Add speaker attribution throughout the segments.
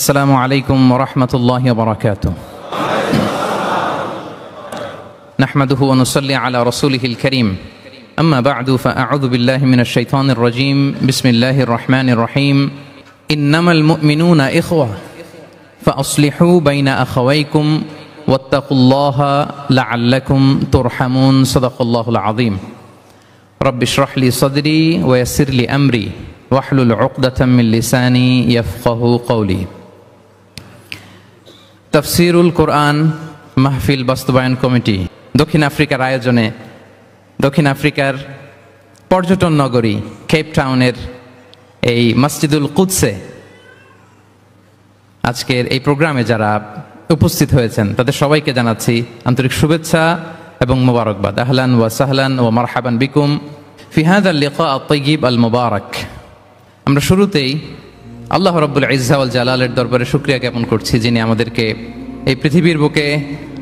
Speaker 1: السلام عليكم ورحمة الله وبركاته. نحمده ونصلي على رسوله الكريم. أما بعد فأعوذ بالله من الشيطان الرجيم. بسم الله الرحمن الرحيم. إنما المؤمنون إخوة فأصلحوا بين أخويكم واتقوا الله لعلكم ترحمون. صدق الله العظيم. رب اشرح لي صدري ويسر لي أمري واحلل عقدة من لساني يفقهوا قولي. তাফসীরুল কোরআন মাহফিল বাস্তবায়ন কমিটি দক্ষিণ আফ্রিকার আয়োজনে দক্ষিণ আফ্রিকার পর্যটন নগরী কেপ টাউনের এই মসজিদুল কুদসে আজকের এই প্রোগ্রামে যারা উপস্থিত হয়েছেন তাদের সবাইকে জানাচ্ছি আন্তরিক শুভেচ্ছা এবং মোবারকবাদ। আহলান ওয়া সাহলান ওয়া মারহাবান বিকুম ফি হাযাল লিকা আত-তাইয়িব আল মুবারাক। আমরা শুরুতেই আল্লাহ রাব্বুল ইজ্জা ওয়াল জালালের দরবারে শুকরিয়া জ্ঞাপন করছি, যিনি আমাদেরকে এই পৃথিবীর বুকে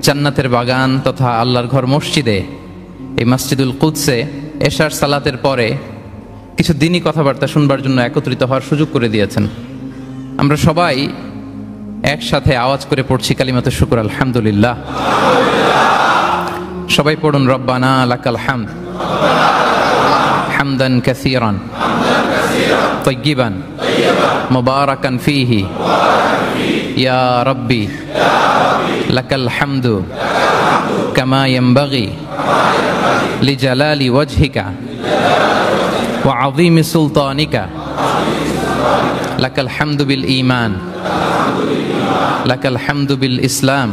Speaker 1: জান্নাতের বাগান তথা আল্লাহর ঘর মসজিদে এই মসজিদুল কুদসে এশার সালাতের পরে কিছু দিনই কথাবার্তা শুনবার জন্য একত্রিত হওয়ার সুযোগ করে দিয়েছেন। আমরা সবাই একসাথে আওয়াজ করে পড়ছি কালিমাতে শুকর আলহামদুলিল্লাহ। সবাই পড়ুন রব্বানা লাকাল হামদ হামদান কাসীরান তাইয়িবান মুবারাকান ফীহি ইয়া রাব্বি লাকাল হামদু কামা ইয়ানবাগি লিজালালি ওয়াজহিকা ওয়া আযীমি সুলতানিকা লাকাল হামদু বিল ঈমান লাকাল হামদু বিল ইসলাম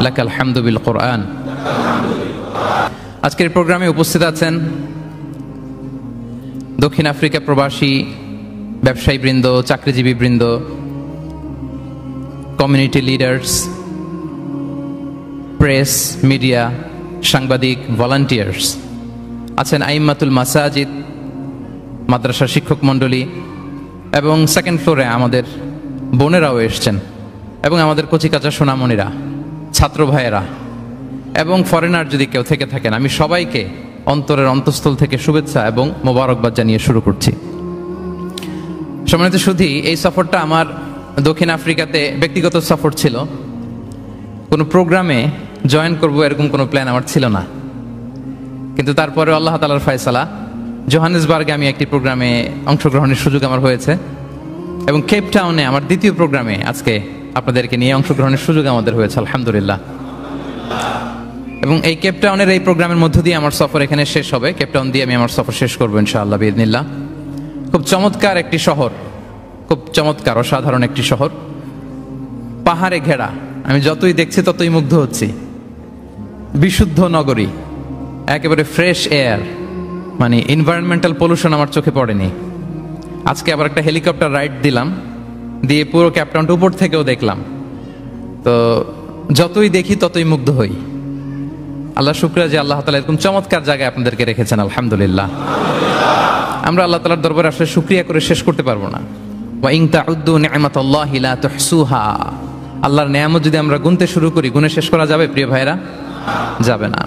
Speaker 1: লাকাল হামদু বিল কোরআন। আজকের প্রোগ্রামে উপস্থিত আছেন দক্ষিণ আফ্রিকা প্রবাসী ব্যবসায়ী বৃন্দ, চাকরিজীবী বৃন্দ, কমিউনিটি লিডার্স, প্রেস, মিডিয়া, সাংবাদিক, ভলান্টিয়ার্স আছেন, আইম্মাতুল মাসাজিদ, মাদ্রাসা শিক্ষক মণ্ডলী, এবং সেকেন্ড ফ্লোরে আমাদের বোনেরাও এসছেন, এবং আমাদের কচিকাচা সোনামণিরা, ছাত্র ভাইয়েরা এবং ফরেনার যদি কেউ থেকে থাকেন, আমি সবাইকে অন্তরের অন্তঃস্থল থেকে শুভেচ্ছা এবং মোবারকবাদ জানিয়ে শুরু করছি। সম্মানিত সুধী, এই সফরটা আমার দক্ষিণ আফ্রিকাতে ব্যক্তিগত সফর ছিল। কোনো প্রোগ্রামে জয়েন করব এরকম কোনো প্ল্যান আমার ছিল না, কিন্তু তারপরে আল্লাহ তাআলার ফয়সালা জোহানেসবার্গে আমি একটি প্রোগ্রামে অংশগ্রহণের সুযোগ আমার হয়েছে, এবং কেপ টাউনে আমার দ্বিতীয় প্রোগ্রামে আজকে আপনাদেরকে নিয়ে অংশগ্রহণের সুযোগ আমাদের হয়েছে আলহামদুলিল্লাহ। এবং এই কেপ টাউনের এই প্রোগ্রামের মধ্য দিয়ে আমার সফর এখানে শেষ হবে। কেপ টাউন দিয়ে আমি আমার সফর শেষ করবো ইনশাআল্লাহ বিইذنিল্লাহ। খুব চমৎকার একটি শহর, খুব চমৎকার অসাধারণ একটি শহর, পাহাড়ে ঘেরা। আমি যতই দেখছি ততই মুগ্ধ হচ্ছি। বিশুদ্ধ নগরী, একেবারে ফ্রেশ এয়ার, মানে এনভায়রনমেন্টাল পলিউশন আমার চোখে পড়েনি। আজকে আবার একটা হেলিকপ্টার রাইড দিলাম, দিয়ে পুরো কেপ টাউনটা উপর থেকেও দেখলাম। তো যতই দেখি ততই মুগ্ধ হই। আল্লাহ শুকরিয়া যে আল্লাহ তাআলা এরকম চমৎকার জায়গায় আপনাদেরকে রেখেছেন আলহামদুলিল্লাহ। আমরা আল্লাহ তাআলার দরবারে আসলে শুকরিয়া করে শেষ করতে পারবো না। ওয়া ইন তাউদ্দু নি'মাতাল্লাহি লা তুহসুহা। আল্লাহর নেয়ামত যদি আমরা গুনতে শুরু করি, গুনে শেষ করা যাবে প্রিয় ভাইরা? যাবে না।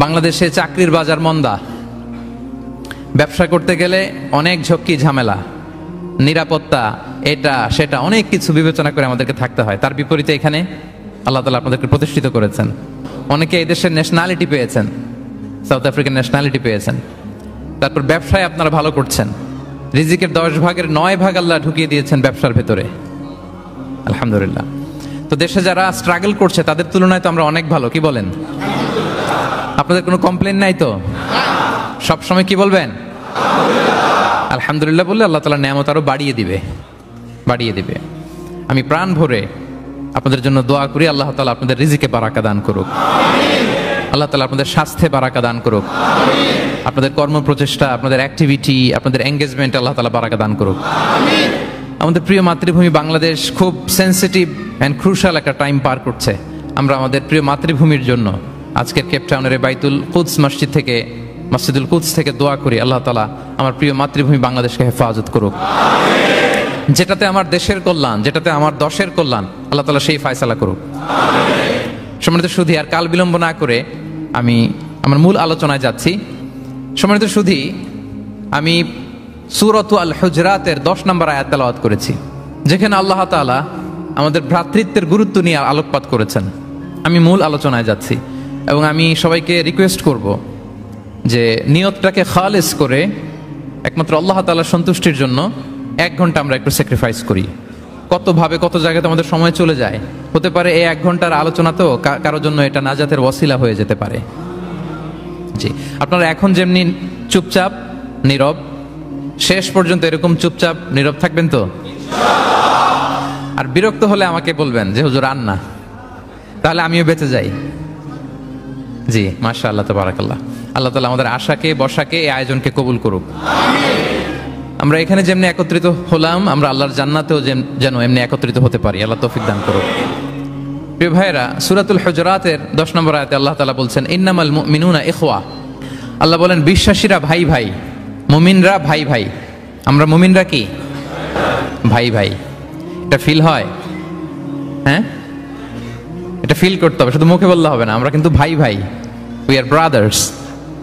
Speaker 1: বাংলাদেশে চাকরির বাজার মন্দা, ব্যবসা করতে গেলে অনেক ঝক্কি ঝামেলা, নিরাপত্তা, এটা সেটা অনেক কিছু বিবেচনা করে আমাদেরকে থাকতে হয়। তার বিপরীতে এখানে আল্লাহ তাআলা আপনাদেরকে প্রতিষ্ঠিত করেছেন। অনেকে এই দেশের ন্যাশনালিটি পেয়েছেন, সাউথ আফ্রিকান ন্যাশনালিটি পেয়েছেন। তারপর ব্যবসায় আপনারা ভালো করছেন, রিজিকের 10 ভাগের 9 ভাগ আল্লাহ ঢুকিয়ে দিয়েছেন ব্যবসার ভেতরে আলহামদুলিল্লাহ। তো দেশে যারা স্ট্রাগল করছে তাদের তুলনায় তো আমরা অনেক ভালো, কি বলেন? আপনাদের কোনো কমপ্লেন নাই তো? সবসময় কি বলবেন? আলহামদুলিল্লাহ বললে আল্লাহ তাআলা নেয়ামত আরো বাড়িয়ে দিবে। আমি প্রাণ ভরে আপনাদের জন্য দোয়া করি, আল্লাহ তাআলা আপনাদের রিজিকে বারাকা দান করুক, আল্লাহ তাআলা আপনাদের স্বাস্থ্যে বারাকা দান করুক, আপনাদের কর্ম প্রচেষ্টা, আপনাদের অ্যাক্টিভিটি, আপনাদের এঙ্গেজমেন্ট আল্লাহ তাআলা বারাকা দান করুক। আমাদের প্রিয় মাতৃভূমি বাংলাদেশ খুব সেন্সিটিভ অ্যান্ড ক্রুশাল একটা টাইম পার করছে। আমরা আমাদের প্রিয় মাতৃভূমির জন্য আজকের কেপ টাউনের বাইতুল কুদস মসজিদ থেকে, মসজিদুল কুদস থেকে দোয়া করি আল্লাহ তাআলা আমার প্রিয় মাতৃভূমি বাংলাদেশকে হেফাজত করুক। যেটাতে আমার দেশের কল্যাণ, যেটাতে আমার দশের কল্যাণ, আল্লাহ তাআলা সেই ফয়সালা করুক। সম্মানিত সুধী, আর কাল বিলম্ব না করে আমি আমার মূল আলোচনায় যাচ্ছি। সম্মানিত সুধী, আমি সূরাত আল হুজরাতের 10 নম্বর আয়াত তেলাওয়াত করেছি। যেখানে আল্লাহ তাআলা আমাদের ভ্রাতৃত্বের গুরুত্ব নিয়ে আলোকপাত করেছেন। আমি মূল আলোচনায় যাচ্ছি এবং আমি সবাইকে রিকোয়েস্ট করব যে নিয়তটাকে খালেস করে একমাত্র আল্লাহ তাআলার সন্তুষ্টির জন্য 1 ঘন্টা আমরা একটু স্যাক্রিফাইস করি। কতভাবে কত জায়গাতে আমাদের সময় চলে যায়, হতে পারে এই 1 ঘন্টার আলোচনা তো কারোর জন্য এটা নাজাতের ওয়াসিলা হয়ে যেতে পারে। জি, আপনারা এখন যেমনি চুপচাপ নীরব, শেষ পর্যন্ত এরকম চুপচাপ নীরব থাকবেন তো? আর বিরক্ত হলে আমাকে বলবেন যে হুজুর আর না, তাহলে আমিও বেঁচে যাই। জি, মাশাআল্লাহ, তাবারাকাল্লাহ। আল্লাহ তাআলা আমাদের আশাকে, বসাকে, এই আয়োজনকে কবুল করুক। আমরা এখানে যেমনি একত্রিত হলাম, আমরা আল্লাহর জান্নাতেও যেন এমনি একত্রিত হতে পারি। আল্লাহ তৌফিক দান করুক। প্রিয় ভাইরা, সূরাতুল হুজুরাতের 10 নম্বর আয়াতে আল্লাহ তাআলা বলছেন, ইন্নামাল মুমিনুনা ইখওয়া। আল্লাহ বলেন বিশ্বাসীরা ভাই ভাই, মুমিনরা ভাই ভাই। আমরা মুমিনরা কি? ভাই ভাই। এটা ফিল হয়? হ্যাঁ, এটা ফিল করতে হবে, শুধু মুখে বললে হবে না। আমরা কিন্তু ভাই ভাই, উই আর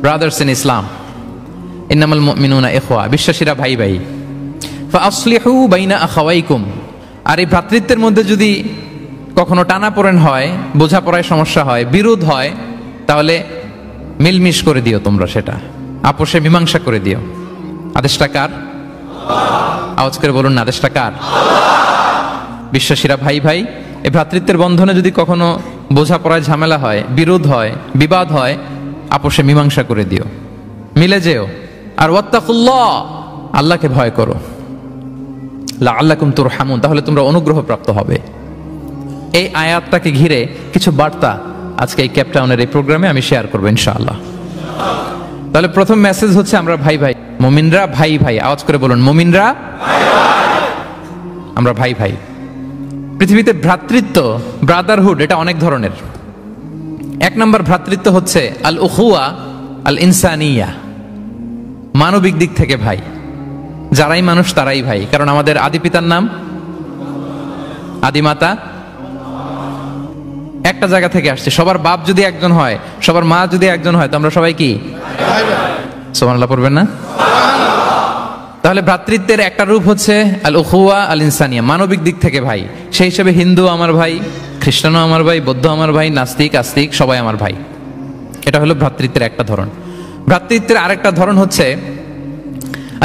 Speaker 1: ব্রাদার্স ইন ইসলাম। ইন্নামাল মুমিনুনা ইখওয়া, বিশ্বাসীরা ভাই ভাই। ফাআসলিহু বাইনা আখাওয়াইকুম। আর এই ভ্রাতৃত্বের মধ্যে যদি কখনো টানাপোড়েন হয়, বোঝাপড়ায় সমস্যা হয়, বিরোধ হয়, তাহলে মিলমিশ করে দিও তোমরা, সেটা আপোষে মীমাংসা করে দিও। আদেশটা কার? আওয়াজ করে বলুন না, আদেশটা কার? বিশ্বাসীরা ভাই ভাই। এই ভ্রাতৃত্বের বন্ধনে যদি কখনো বোঝাপড়ায় ঝামেলা হয়, বিরোধ হয়, বিবাদ হয়, আপোষে মীমাংসা করে দিও, মিলে যেও। আর ওয়াত্তাকুল্লাহ, আল্লাহকে ভয় করো, লাআল্লাকুম তুরহামুন, তাহলে তোমরা অনুগ্রহ প্রাপ্ত হবে। এই আয়াতটাকে ঘিরে কিছু বার্তা আজকে এই ক্যাপটাউনের এই প্রোগ্রামে আমি শেয়ার করবো ইনশাআল্লাহ। তাহলে প্রথম মেসেজ হচ্ছে আমরা ভাই ভাই, মুমিনরা ভাই ভাই। আওয়াজ করে বলুন, মুমিনরা আমরা ভাই ভাই। পৃথিবীতে ভ্রাতৃত্ব, ব্রাদারহুড, এটা অনেক ধরনের। 1 নম্বর ভ্রাতৃত্ব হচ্ছে আল উখুয়া আল ইনসানিয়া, মানবিক দিক থেকে ভাই। যারাই মানুষ তারাই ভাই, কারণ আমাদের আদি পিতার নাম, আদিমাতা একটা জায়গা থেকে আসছে। সবার বাপ যদি একজন হয়, সবার মা যদি একজন হয়, তো আমরা সবাই কি? সুবহানাল্লাহ পড়বেন না? তাহলে ভ্রাতৃত্বের একটা রূপ হচ্ছে আল উখুয়া আল ইনসানিয়া, মানবিক দিক থেকে ভাই। সেই হিসেবে হিন্দু আমার ভাই, খ্রিস্টানও আমার ভাই, বৌদ্ধ আমার ভাই, নাস্তিক আস্তিক সবাই আমার ভাই। এটা হলো ভ্রাতৃত্বের একটা ধরন। ভ্রাতৃত্বের আরেকটা ধরন হচ্ছে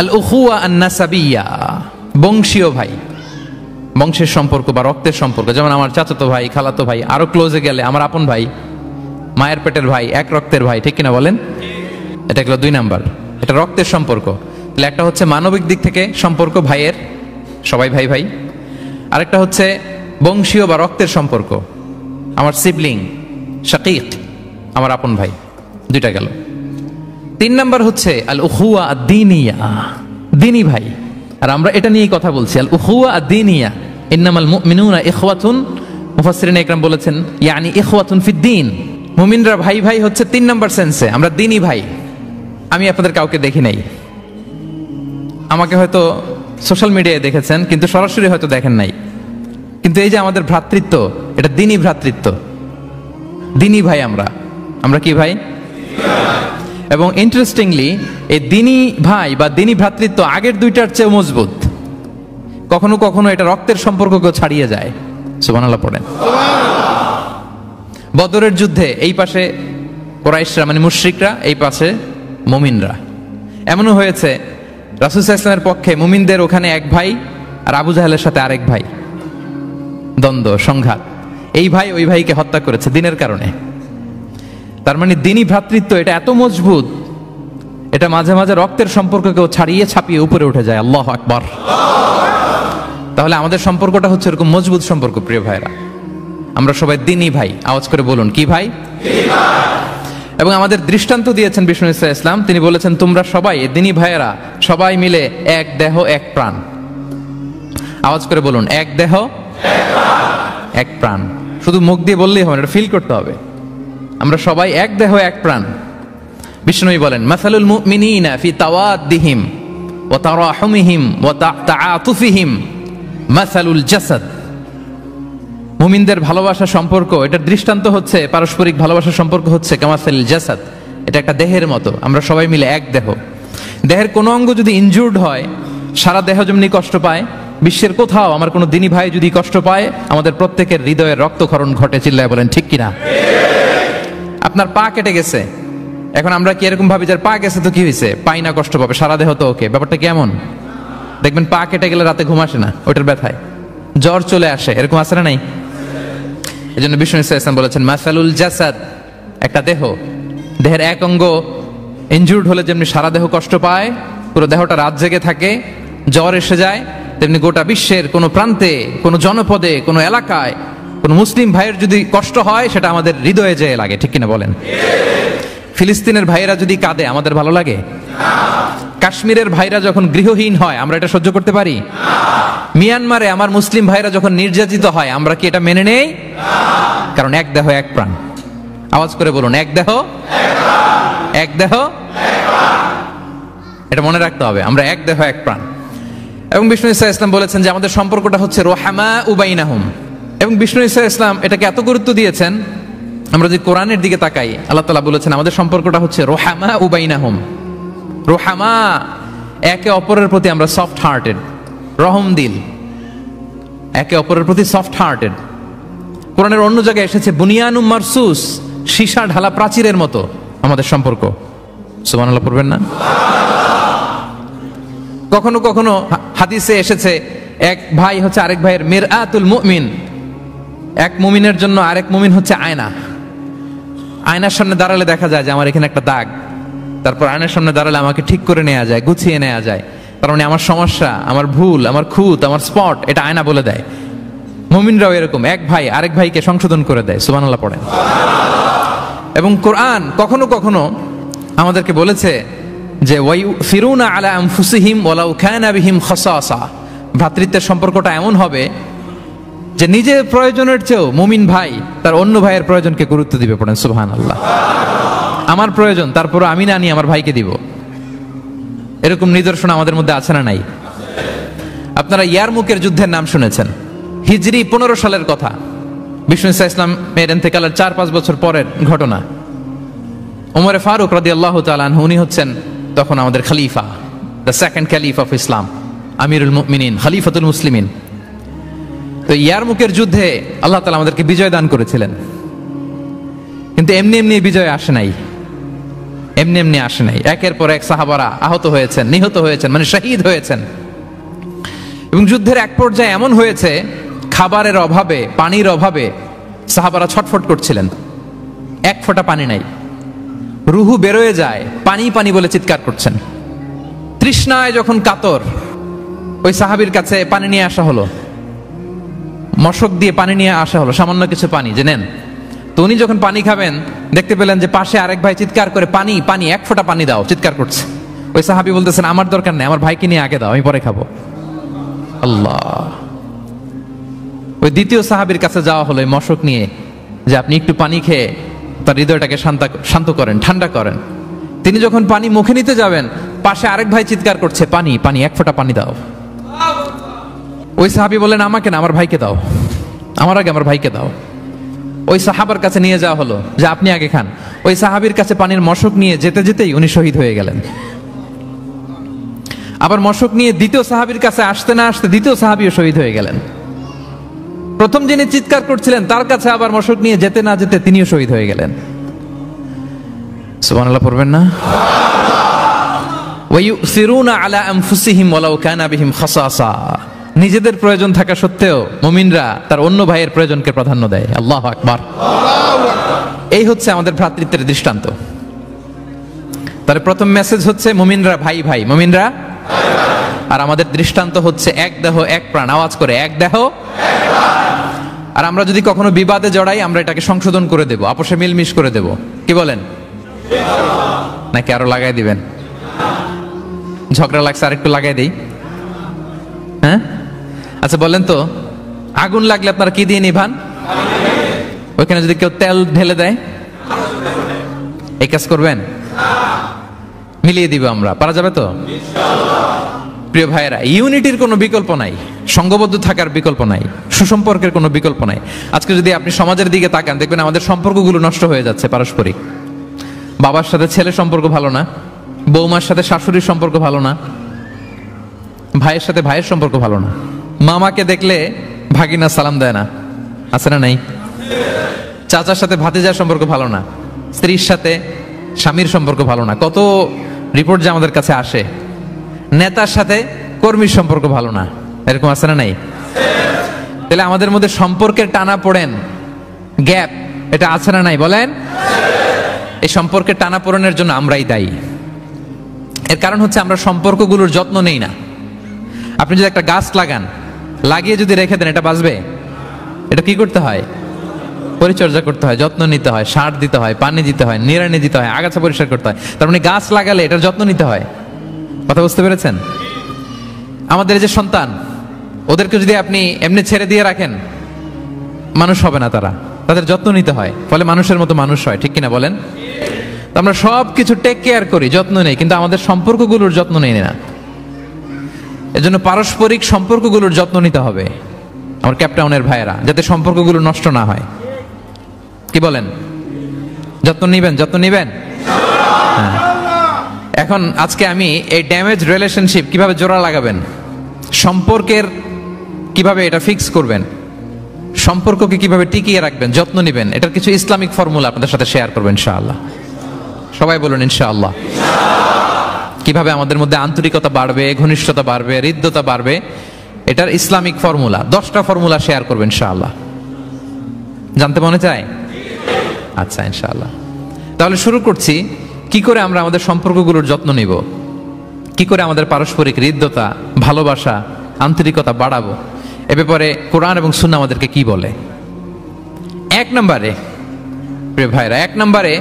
Speaker 1: আল উখুয়া আন নাসাবিয়া, বংশীয় ভাই, বংশের সম্পর্ক বা রক্তের সম্পর্ক। যেমন আমার চাচাতো ভাই, খালাতো ভাই, আরো ক্লোজে গেলে আমার আপন ভাই, মায়ের পেটের ভাই, এক রক্তের ভাই, ঠিক কিনা বলেন? এটা গেল 2 নাম্বার, এটা রক্তের সম্পর্ক। তাহলে একটা হচ্ছে মানবিক দিক থেকে সম্পর্ক ভাইয়ের, সবাই ভাই ভাই। আরেকটা হচ্ছে বংশীয় বা রক্তের সম্পর্ক, আমার সিবলিং, শাকিক, আমার আপন ভাই। 2টা গেল। 3 নাম্বার হচ্ছে আল উখুয়া আদ-দীনিয়া, দ্বীনি ভাই। আর আমরা এটা নিয়েই কথা বলছি, আল উখুয়া আদ-দীনিয়া। ইন্নামাল মুমিনুনা ইখওয়াতুন, মুফাসসিরিন ইকরাম বলেছেন ইয়ানি ইখওয়াতুন ফিদ-দীন। মুমিনরা ভাই ভাই হচ্ছে 3 নাম্বার সেন্সে, আমরা দ্বীনি ভাই। আমি আপনাদের কাউকে দেখি নাই, আমাকে হয়তো সোশ্যাল মিডিয়ায় দেখেছেন, কিন্তু সরাসরি হয়তো দেখেন নাই। কিন্তু এই যে আমাদের ভ্রাতৃত্ব, এটা দ্বীনি ভ্রাতৃত্ব, দ্বীনি ভাই। আমরা কি ভাই? এবং ইন্টারেস্টিংলি এই দ্বীনি ভাই বা দ্বীনি ভ্রাতৃত্ব আগের 2টার চেয়ে মজবুত। কখনো কখনো এটা রক্তের সম্পর্ককেও ছাড়িয়ে যায়। সুবহানাল্লাহ পড়েন। বদরের যুদ্ধে এই পাশে কুরাইশরা মানে মুশরিকরা, এই পাশে মুমিনরা। এমনও হয়েছে রাসূল সাল্লাল্লাহু আলাইহি ওয়াসাল্লামের পক্ষে মুমিনদের ওখানে এক ভাই, আর আবু জাহেলের সাথে আরেক ভাই, দ্বন্দ্ব, সংঘাত। এই ভাই ওই ভাইকে হত্যা করেছে দ্বীনের কারণে। তার মানে দ্বীনি ভ্রাতৃত্ব এটা এত মজবুত, এটা মাঝে মাঝে রক্তের সম্পর্ককেও ছাড়িয়ে ছাপিয়ে উপরে উঠে যায়। আল্লাহু আকবার। তাহলে আমাদের সম্পর্কটা হচ্ছে এরকম মজবুত সম্পর্ক। প্রিয় ভাইরা, আমরা সবাই দ্বীনি ভাই। আওয়াজ করে বলুন, কি ভাই? এবং আমাদের দৃষ্টান্ত দিয়েছেন বিষ্ণু ইসলাম। তিনি বলেছেন তোমরা সবাই দ্বীনি ভাইয়েরা সবাই মিলে এক দেহ এক প্রাণ। আওয়াজ করে বলুন, এক দেহ এক প্রাণ। শুধু মুখ দিয়ে বললেই হবে না, এটা ফিল করতে হবে। আমরা সবাই এক দেহ এক প্রাণ। বিষ্ণু বলেন মাসালুল মুমিনিনা ফি তাওয়াদ্দিহিম ওয়া তারাহুমিহিম ওয়া তাআতুফিহিম মাসালুল জাসাদ। মুমিনদের ভালোবাসা সম্পর্ক, এটার দৃষ্টান্ত হচ্ছে পারস্পরিক ভালোবাসার সম্পর্ক হচ্ছে কামাসালিল জাসাদ, এটা একটা দেহের মতো। আমরা সবাই মিলে এক দেহ। দেহের কোনো অঙ্গ যদি ইনজুর্ড হয়, সারা দেহ যেমনি কষ্ট পায়, বিশ্বের কোথাও আমার কোনো দিনী ভাই যদি কষ্ট পায়, আমাদের প্রত্যেকের হৃদয়ের রক্তক্ষরণ ঘটে। চিল্লায় বলেন ঠিক কিনা? আপনার পা কেটে গেছে, এখন আমরা কি এরকম ভাবি যার পা গেছে তো কি হয়েছে, পাই না, কষ্ট পাবে, সারা দেহ তো ওকে। ব্যাপারটা কেমন? দেখবেন পা কেটে গেলে রাতে ঘুম আসে না, ওটার ব্যথায় জ্বর চলে আসে, এরকম আছে না নাই? এই জন্য বিষ্ণু ইসলাম বলেছেন মাসালুল জাসাদ, একটা দেহের এক অঙ্গ ইনজুর্ড হলে যেমনি সারা দেহ কষ্ট পায়, পুরো দেহটা রাত জেগে থাকে, জ্বর এসে যায়, তেমনি গোটা বিশ্বের কোনো প্রান্তে, কোনো জনপদে, কোনো এলাকায় কোনো মুসলিম ভাইয়ের যদি কষ্ট হয়, সেটা আমাদের হৃদয়ে যেয়ে লাগে। ঠিক কিনা বলেন? ফিলিস্তিনের ভাইয়েরা যদি কাঁদে, আমাদের ভালো লাগে? কাশ্মীরের ভাইরা যখন গৃহহীন হয়, আমরা এটা সহ্য করতে পারি? মিয়ানমারে আমার মুসলিম ভাইরা যখন নির্যাতিত হয়, আমরা কি এটা মেনে নেই? কারণ এক দেহ এক প্রাণ। আওয়াজ করে বলুন, এক দেহ এক দেহ, এটা মনে রাখতে হবে, আমরা এক দেহ এক প্রাণ। এবং বিষ্ণু ঈসা ইসলাম বলেছেন যে আমাদের সম্পর্কটা হচ্ছে রোহামা উবাইনাহুম। এবং বিষ্ণু ঈসা ইসলাম এটাকে এত গুরুত্ব দিয়েছেন, আমরা যদি কোরআনের দিকে তাকাই, আল্লাহ তাআলা বলেছেন আমাদের সম্পর্কটা হচ্ছে রোহামা উবাইনাহুম। রোহামা, একে অপরের প্রতি আমরা সফট হার্টেড, রহম দিল, একে অপরের প্রতি সফট হার্টেড। কোরআনের অন্য জায়গায় এসেছে বুনিয়ানুম মারসুস, সীসা ঢালা প্রাচীরের মতো আমাদের সম্পর্ক। সুবহানাল্লাহ পড়বেন না? কখনো কখনো হাদিসে এসেছে এক ভাই হচ্ছে আরেক ভাইয়ের মিরআতুল মুমিন, এক মুমিনের জন্য আরেক মুমিন হচ্ছে আয়না। আয়নার সামনে দাঁড়ালে দেখা যায় যে আমার এখানে একটা দাগ, তারপর আয়নার সামনে দাঁড়ালে আমাকে ঠিক করে নেওয়া যায়, গুছিয়ে নেওয়া যায়। তার মানে আমার সমস্যা, আমার ভুল, আমার খুঁত, আমার স্পট, এটা আয়না বলে দেয়। মুমিনরাও এরকম, এক ভাই আরেক ভাইকে সংশোধন করে দেয়। সুবহানাল্লাহ পড়েন। এবং কোরআন কখনো কখনো আমাদেরকে বলেছে যে ওয়ায়ুসিরুনা আলা আনফুসিহিম ওয়ালাউ কানা বিহিম খাসাসা, ভ্রাতৃত্বের সম্পর্কটা এমন হবে যে নিজের প্রয়োজনের চেয়েও মুমিন ভাই তার অন্য ভাইয়ের প্রয়োজনকে গুরুত্ব দিবে। পড়েন সুবহানাল্লাহ। আমার প্রয়োজন, তারপর আমি না নিয়ে আমার ভাইকে দিব। এরকম নিদর্শন আমাদের মধ্যে আছে না নাই? আপনারা ইয়ারমুকের যুদ্ধের নাম শুনেছেন, হিজরি 15 সালের কথা। বিষ্ণু ঈসা ইসলাম এর ইন্তেকালের 4-5 বছর পরের ঘটনা। ওমরে ফারুক রাদিয়াল্লাহু তাআলা আনহু, উনি হচ্ছেন তখন আমাদের খলিফা, the second caliph of Islam, আমিরুল মুমিনিন, খলিফাতুল মুসলিমিন। তো ইয়ারমুকের যুদ্ধে আল্লাহ তাআলা আমাদেরকে বিজয় দান করেছিলেন, কিন্তু এমনি এমনি বিজয় আসে নাই, এমনি এমনি আসে নাই। একের পর এক সাহাবারা আহত হয়েছেন, নিহত হয়েছেন, মানে শহীদ হয়েছেন। এবং যুদ্ধের এক পর্যায়ে এমন হয়েছে, খাবারের অভাবে, পানির অভাবে সাহাবারা ছটফট করছিলেন, এক ফোঁটা পানি নাই, রুহু বেরোয় যায়, পানি পানি বলে চিৎকার করছেন। তৃষ্ণায় যখন কাতর, ওই সাহাবীর কাছে পানি নিয়ে আসা হলো, মশক দিয়ে পানি নিয়ে আসা হলো, সামান্য কিছু পানি যে নেন। তো উনি যখন পানি খাবেন, দেখতে পেলেন যে পাশে আরেক ভাই চিৎকার করে পানি পানি, এক ফোঁটা পানি দাও, চিৎকার করছে। ওই সাহাবী বলতেছেন আমার দরকার নেই, আমার ভাইকে নিয়ে আগে দাও, আমি পরে খাবো। আল্লাহ। ওই দ্বিতীয় সাহাবীর কাছে যাওয়া হলো এই মশক নিয়ে, যে আপনি একটু পানি খেয়ে তার হৃদয়টাকে শান্ত করেন, ঠান্ডা করেন। তিনি যখন পানি মুখে নিতে যাবেন, পাশে আরেক ভাই চিৎকার করছে পানি পানি, এক ফোঁটা পানি দাও। ওই সাহাবী বললেন আমাকে না, আমার ভাইকে দাও, আমার আগে আমার ভাইকে দাও। ওই সাহাবার কাছে নিয়ে যাওয়া হলো যে আপনি আগে খান। ওই সাহাবীর কাছে পানির মশক নিয়ে যেতে যেতেই উনি শহীদ হয়ে গেলেন। আবার মশক নিয়ে দ্বিতীয় সাহাবীর কাছে আসতে না আসতে দ্বিতীয় সাহাবীও শহীদ হয়ে গেলেন। প্রথম যিনি চিৎকার করছিলেন তার কাছে আবার মশক নিয়ে যেতে না যেতে তিনিও শহীদ হয়ে গেলেন। সুবহানাল্লাহ পড়বেন না? ওয়ায়ুসিরুনা আলা আনফুসিহিম ওয়ালাউ কানা বিহিম খাসাসা, নিজেদের প্রয়োজন থাকা সত্ত্বেও মুমিনরা তার অন্য ভাইয়ের প্রয়োজনকে প্রাধান্য দেয়। আল্লাহু আকবার। এই হচ্ছে আমাদের ভ্রাতৃত্বের দৃষ্টান্ত। তার প্রথম মেসেজ হচ্ছে মুমিনরা ভাই ভাই, মুমিনরা, আর আমাদের দৃষ্টান্ত হচ্ছে এক দেহ এক প্রাণ। আওয়াজ করে, এক দেহ এক প্রাণ। আর আমরা যদি কখনো বিবাদে জড়াই, আমরা এটাকে সংশোধন করে দেব, আপোষে মিলমিশ করে দেব। কি বলেন? নাকি আরো লাগাই দিবেন? ঝগড়া লাগছে, আরেকটু লাগাই দেই। হ্যাঁ, আচ্ছা বলেন তো, আগুন লাগলে আপনারা কি দিয়ে নিভান? ওইখানে যদি কেউ তেল ঢেলে দেয়, এই কাজ করবেন? মিলিয়ে দিব আমরা, পারা যাবে তো? প্রিয় ভাইয়েরা, ইউনিটির কোনো বিকল্প নাই, সংঘবদ্ধ থাকার বিকল্প নাই, সুসম্পর্কের কোনো বিকল্প নাই। আজকে যদি আপনি সমাজের দিকে তাকান, দেখবেন আমাদের সম্পর্কগুলো নষ্ট হয়ে যাচ্ছে পারস্পরিক। বাবার সাথে ছেলের সম্পর্ক ভালো না, বৌমার সাথে শাশুড়ির সম্পর্ক ভালো না, ভাইয়ের সাথে ভাইয়ের সম্পর্ক ভালো না। মামাকে দেখলে ভাগিনা সালাম দেয় না, আছে না নাই? চাচার সাথে ভাতিজার সম্পর্ক ভালো না, স্ত্রীর সাথে স্বামীর সম্পর্ক ভালো না, কত রিপোর্ট যে আমাদের কাছে আসে। নেতার সাথে কর্মীর সম্পর্ক ভালো না, এরকম আছে না নাই? তাহলে আমাদের মধ্যে সম্পর্কের টানা পড়েন, গ্যাপ, এটা আছে না নাই বলেন? এই সম্পর্কের টানা পড়েনের জন্য আমরাই দায়ী। এর কারণ হচ্ছে আমরা সম্পর্কগুলোর যত্ন নেই না। আপনি যদি একটা গাছ লাগান, লাগিয়ে যদি রেখে দেন, এটা বাঁচবে? এটা কি করতে হয়? পরিচর্যা করতে হয়, যত্ন নিতে হয়, সার দিতে হয়, পানি দিতে হয়, নিড়ানি দিতে হয়, আগাছা পরিষ্কার করতে হয়। তার মানে গাছ লাগালে এটার যত্ন নিতে হয়। কথা বুঝতে পেরেছেন? আমাদের যে সন্তান, ওদেরকে যদি আপনি এমনি ছেড়ে দিয়ে রাখেন, মানুষ হবে না, তাদের যত্ন নিতে হয়, ফলে মানুষের মতো মানুষ হয়, ঠিক কিনা বলেন? আমরা সব কিছু টেক কেয়ার করি, যত্ন নেই, কিন্তু আমাদের সম্পর্কগুলোর যত্ন নেই না। এজন্য পারস্পরিক সম্পর্কগুলোর যত্ন নিতে হবে আমার ক্যাপটাউনের ভাইয়েরা, যাতে সম্পর্কগুলো নষ্ট না হয়। কি বলেন? যত্ন নিবেন, যত্ন নিবেন। হ্যাঁ। এখন আজকে আমি এই ড্যামেজ রিলেশনশিপ কিভাবে জোড়া লাগাবেন, সম্পর্কের কিভাবে এটা ফিক্স করবেন, সম্পর্ককে কিভাবে টিকিয়ে রাখবেন, যত্ন নিবেন, এটার কিছু ইসলামিক ফর্মুলা আপনাদের সাথে শেয়ার করবেন ইনশাআল্লাহ। সবাই বলুন ইনশাআল্লাহ। কিভাবে আমাদের মধ্যে আন্তরিকতা বাড়বে, ঘনিষ্ঠতা বাড়বে, হৃদ্যতা বাড়বে, এটার ইসলামিক ফর্মুলা 10টা ফর্মুলা শেয়ার করবেন ইনশাআল্লাহ। জানতে মনে চায়? আচ্ছা, ইনশাআল্লাহ। তাহলে শুরু করছি, কি করে আমরা আমাদের সম্পর্কগুলোর যত্ন নিব, কি করে আমাদের পারস্পরিক হৃদ্যতা, ভালোবাসা, আন্তরিকতা বাড়াবো, এ ব্যাপারে কোরআন এবং সুন্নাহ আমাদেরকে কি বলে। এক নম্বরে প্রিয় ভাইরা, এক নম্বরে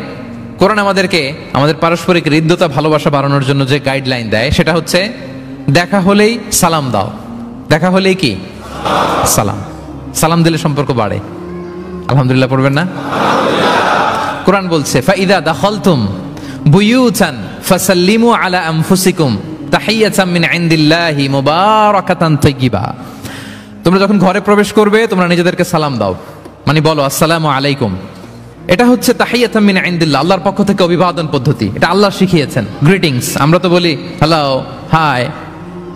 Speaker 1: কোরআন আমাদেরকে আমাদের পারস্পরিক হৃদ্যতা, ভালোবাসা বাড়ানোর জন্য যে গাইডলাইন দেয়, সেটা হচ্ছে দেখা হলেই সালাম দাও। দেখা হলেই কি? সালাম। সালাম দিলে সম্পর্ক বাড়ে। আলহামদুলিল্লাহ পড়বেন না? কোরআন বলছে, ফাইদা দাখালতুম বুয়ুতান ফাসাল্লিমু আলা আনফুসিকুম তাহিয়াতাম মিন ইনদিল্লাহি মুবারাকাতান তাইয়্যিবা। তোমরা যখন ঘরে প্রবেশ করবে, তোমরা নিজেদেরকে সালাম দাও, মানে বলো আসসালামু আলাইকুম। এটা হচ্ছে তাহিয়াতাম মিন ইনদিল্লাহ, আল্লাহর পক্ষ থেকে অভিবাদন পদ্ধতি। এটা আল্লাহ শিখিয়েছেন। গ্রিটিংস, আমরা তো বলি হ্যালো, হাই,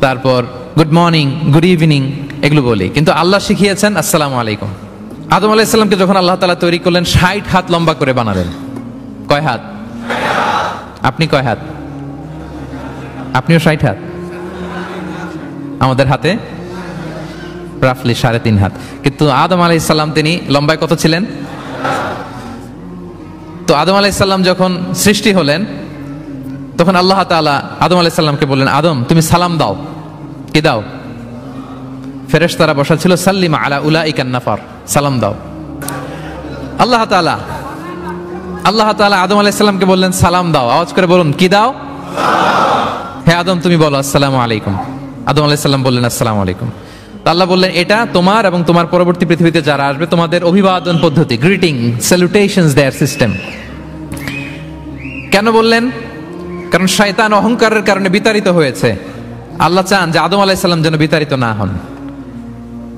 Speaker 1: তারপর গুড মর্নিং, গুড ইভিনিং, এগুলো বলি, কিন্তু আল্লাহ শিখিয়েছেন আসসালামু আলাইকুম। আদম আলাইহিস সালামকে যখন আল্লাহ তাআলা তৈরি করলেন, 60 হাত লম্বা করে বানালেন। কয় হাত? আপনি কয় হাত? আপনিও 60 হাত। আমাদের হাতে রাফলি 3.5 হাত। কিন্তু আদম আলাইহিস সালাম তিনি লম্বায় কত ছিলেন? তো আদম আলাইহিস সালাম যখন সৃষ্টি হলেন, তখন আল্লাহ তাআলা আদম আলাইহিস সালামকে বললেন, আদম তুমি সালাম দাও। কি দাও? ফেরেশতারা বসা ছিল, সাল্লিম আলা উলাইকান নাফার, সালাম দাও। আল্লাহ তাআলা আদম আলাইহিস সালামকে বললেন সালাম দাও। আওয়াজ করে বলুন, কি দাও? হে আদম তুমি বলো আসসালামু আলাইকুম। আদম আলাইহিস সালাম বললেন আসসালামু আলাইকুম। আল্লাহ বললেন, এটা তোমার এবং তোমার পরবর্তী পৃথিবীতে যারা আসবে, তোমাদের অভিবাদন পদ্ধতি, গ্রিটিং, স্যালুটেশনস দেয়ার সিস্টেম। কেন বললেন? কারণ শয়তান অহংকারের কারণে বিতাড়িত হয়েছে। আল্লাহ চান যে আদম আলাইহিস সালাম যেন বিতাড়িত না হন।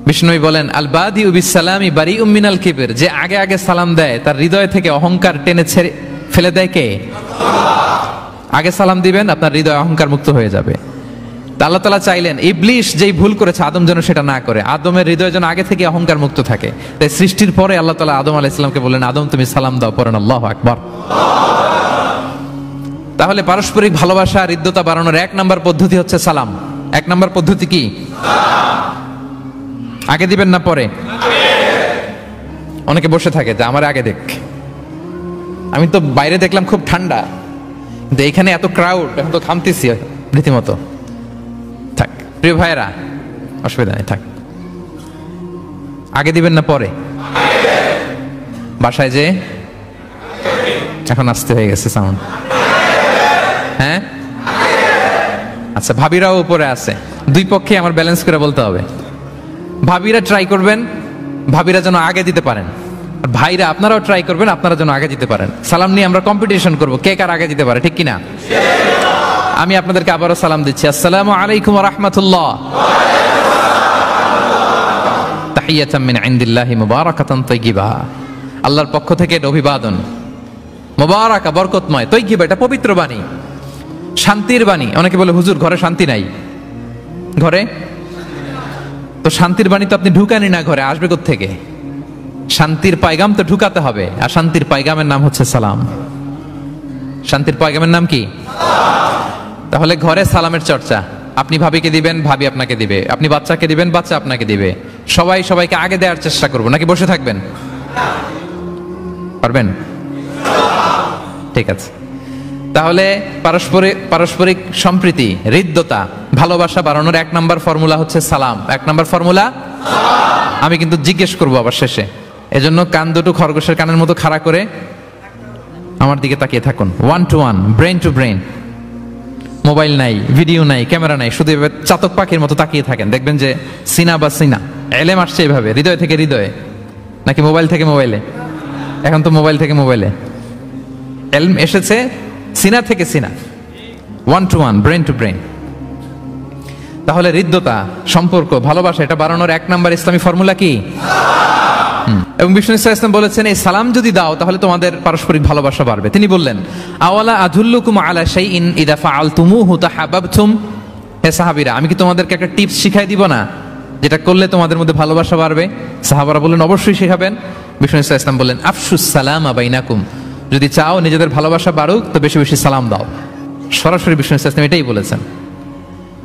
Speaker 1: বিষ্ণু বলেন, আল বাদিউ বিস সালামি বারিউম মিনাল কিবর, যে আগে আগে সালাম দেয় তার হৃদয় থেকে অহংকার টেনে ছেড়ে ফেলে দেয় কে? আগে সালাম দিবেন, আপনার হৃদয় অহংকার মুক্ত হয়ে যাবে। আল্লাহ তাআলা চাইলেন ইবলিস যেই ভুল করেছে, আদম যেন সেটা না করে, আদমের হৃদয় যেন আগে থেকে অহংকার মুক্ত থাকে। তাই সৃষ্টির পরে আল্লাহ তাআলা আদম আলাইহিস সালামকে বললেন, আদম তুমি সালাম দাও। পড়েন আল্লাহু আকবার। তাহলে পারস্পরিক ভালোবাসা, হৃদ্যতা বাড়ানোর 1 নম্বর পদ্ধতি হচ্ছে সালাম। 1 নম্বর পদ্ধতি কি? আগে দিবেন না পরে? অনেকে বসে থাকে যে আমার আগে দেখ। আমি তো বাইরে দেখলাম খুব ঠান্ডা, কিন্তু এখানে এত ক্রাউড, এখন তো ঘামতেছি রীতিমতো। থাক প্রিয় ভাইরা, অসুবিধা নেই, থাক। আগে দিবেন না পরে? বাসায় যে এখন আসতে হয়ে গেছে সাউন্ড। হ্যাঁ, আচ্ছা, ভাবিরাও উপরে আছে, দুই পক্ষে আমার ব্যালেন্স করে বলতে হবে। ভাবিরা ট্রাই করবেন, ভাবিরা যেন আগে দিতে পারেন, আর ভাইরা আপনারাও ট্রাই করবেন, আপনারা যেন আগে দিতে পারেন। সালাম নিয়ে আমরা কম্পিটিশন করব, কে কার আগে দিতে পারে, ঠিক কিনা? আমি আপনাদেরকে আবারও সালাম দিচ্ছি, আসসালামু আলাইকুম ওয়া রাহমাতুল্লাহ। তাহিয়াতাম মিন ইনদিল্লাহি মুবারাকাতান তাইয়্যিবা, আল্লাহর পক্ষ থেকে এটা অভিবাদন, মুবারাকা, বরকতময়, তাইয়্যিবা এটা পবিত্র বাণী, শান্তির বাণী। অনেকে বলে হুজুর ঘরে শান্তি নাই। ঘরে তো শান্তির বাণী তো আপনি ঢুকানি না, ঘরে আসবে কোত্থেকে? শান্তির পায়গাম তো ঢুকাতে হবে, আর শান্তির পায়গামের নাম হচ্ছে সালাম। শান্তির পায়গামের নাম কি? তাহলে ঘরে সালামের চর্চা। আপনি ভাবিকে দিবেন, ভাবি আপনাকে দিবে। আপনি বাচ্চাকে দিবেন, বাচ্চা আপনাকে দিবে। সবাই সবাইকে আগে দেওয়ার চেষ্টা করবো, নাকি বসে থাকবেন? পারবেন? ঠিক আছে। তাহলে পারস্পরিক সম্প্রীতি, হৃদ্যতা, ভালোবাসা বাড়ানোর 1 নম্বর ফর্মুলা হচ্ছে সালাম। 1 নম্বর ফর্মুলা। আমি কিন্তু জিজ্ঞেস করবো আবার শেষে, এজন্য কান দুটো খরগোশের কানের মতো খাড়া করে আমার দিকে তাকিয়ে থাকুন। 1 to 1, brain to brain. Mobile নাই, ভিডিও নাই, ক্যামেরা নাই, শুধু এভাবে চাতক পাখির মতো তাকিয়ে থাকেন। দেখবেন যে সিনা বা সিনা এলেম আসছে এভাবে, হৃদয় থেকে হৃদয়ে, নাকি মোবাইল থেকে মোবাইলে? এখন তো মোবাইল থেকে মোবাইলে এলম এসেছে, সিনা থেকে সিনা। 1 to 1, ব্রেন টু ব্রেন। তাহলে হৃদ্যতা, সম্পর্ক, ভালোবাসা এটা বাড়ানোর 1 নম্বর ইসলামী ফর্মুলা কি? এবং বিষ্ণু ইসলাম বলেছেন, এই সালাম যদি দাও তাহলে তোমাদের পারস্পরিক ভালোবাসা বাড়বে। তিনি বললেন, আওয়ালা আদুল্লুকুম আলা শাইইন ইযা ফাআলতুমুহু তাহাব্বাবতুম। হে সাহাবীরা, আমি কি তোমাদেরকে একটা টিপস শিখাই দিব না, যেটা করলে তোমাদের মধ্যে ভালোবাসা বাড়বে? সাহাবারা বললেন, অবশ্যই শিখাবেন। বিষ্ণু ইসলাম বললেন, আফশুস সালামা বাইনাকুম। যদি চাও নিজেদের ভালোবাসা বাড়ুক তো বেশি বেশি সালাম দাও। সরাসরি বিষ্ণু ইসলাম এটাই বলেছেন।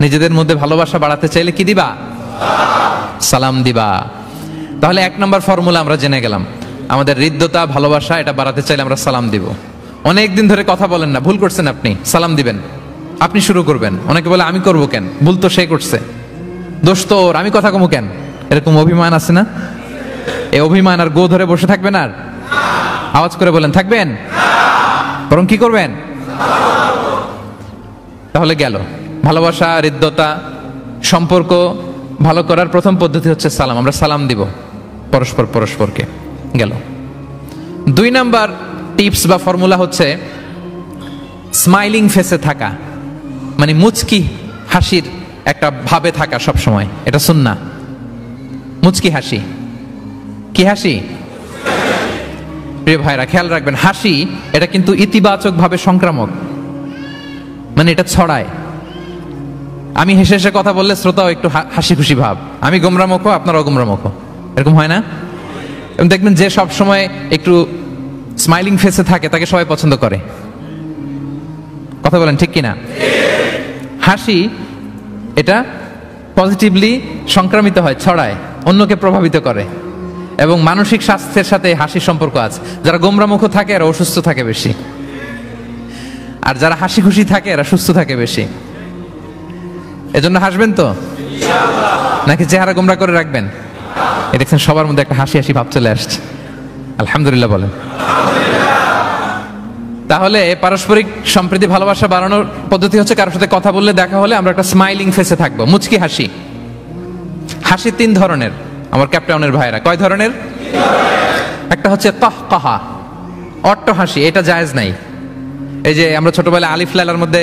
Speaker 1: নিজেদের মধ্যে ভালোবাসা বাড়াতে চাইলে কি দিবা? সালাম দিবা। তাহলে 1 নম্বর ফর্মুলা আমরা জেনে গেলাম। আমাদের হৃদ্যতা, ভালোবাসা এটা বাড়াতে চাইলে আমরা সালাম দিব। অনেক দিন ধরে কথা বলেন না, ভুল করছেন, আপনি সালাম দিবেন, আপনি শুরু করবেন। অনেকে বলে আমি করবো কেন, ভুল তো সে করছে, দোষ তো ওর, আমি কথা কমু কেন? এরকম অভিমান আছে না? এই অভিমান আর গো ধরে বসে থাকবেন? আর আওয়াজ করে বলেন, থাকবেন? বরং কি করবেন? তাহলে গেল ভালোবাসা, হৃদ্যতা, সম্পর্ক ভালো করার প্রথম পদ্ধতি হচ্ছে সালাম। আমরা সালাম দিব পরস্পরকে। গেল 2 নাম্বার টিপস বা ফর্মুলা হচ্ছে স্মাইলিং ফেসে থাকা, মানে মুচকি হাসির একটা ভাবে থাকা সব সময়। এটা সুন্নাহ। মুচকি হাসি। কি হাসি? প্রিয় ভাইরা খেয়াল রাখবেন, হাসি এটা কিন্তু ইতিবাচক ভাবে সংক্রামক, মানে এটা ছড়ায়। আমি হেসে হেসে কথা বললে শ্রোতাও একটু হাসি খুশি ভাব, আমি গোমরামুখ, আপনারাও গোমরামুখ, এরকম হয় না? এবং দেখবেন যে সব সময় একটু স্মাইলিং ফেসে থাকে তাকে সবাই পছন্দ করে। কথা বলেন ঠিক কিনা? হাসি এটা পজিটিভলি সংক্রামিত হয়, ছড়ায়, অন্যকে প্রভাবিত করে, এবং মানসিক স্বাস্থ্যের সাথে হাসির সম্পর্ক আছে। যারা গোমরামুখ থাকে এরা অসুস্থ থাকে বেশি, আর যারা হাসি খুশি থাকে এরা সুস্থ থাকে বেশি। এজন্য হাসবেন তো, নাকি চেহারা গোমরা করে রাখবেন? এই দেখছেন সবার মধ্যে একটা হাসি হাসি ভাব চলে আসছে, আলহামদুলিল্লাহ বলেন। তাহলে পারস্পরিক সম্প্রীতি, ভালোবাসা বাড়ানোর পদ্ধতি হচ্ছে কারোর সাথে কথা বললে, দেখা হলে আমরা একটা স্মাইলিং ফেসে থাকবো, মুচকি হাসি। হাসি 3 ধরনের আমার ক্যাপটাউনের ভাইরা। কয় ধরনের? একটা হচ্ছে কাহকাহা, অট্ট হাসি, এটা জায়েজ নাই। এই যে আমরা ছোটবেলায় আলিফ লালার মধ্যে,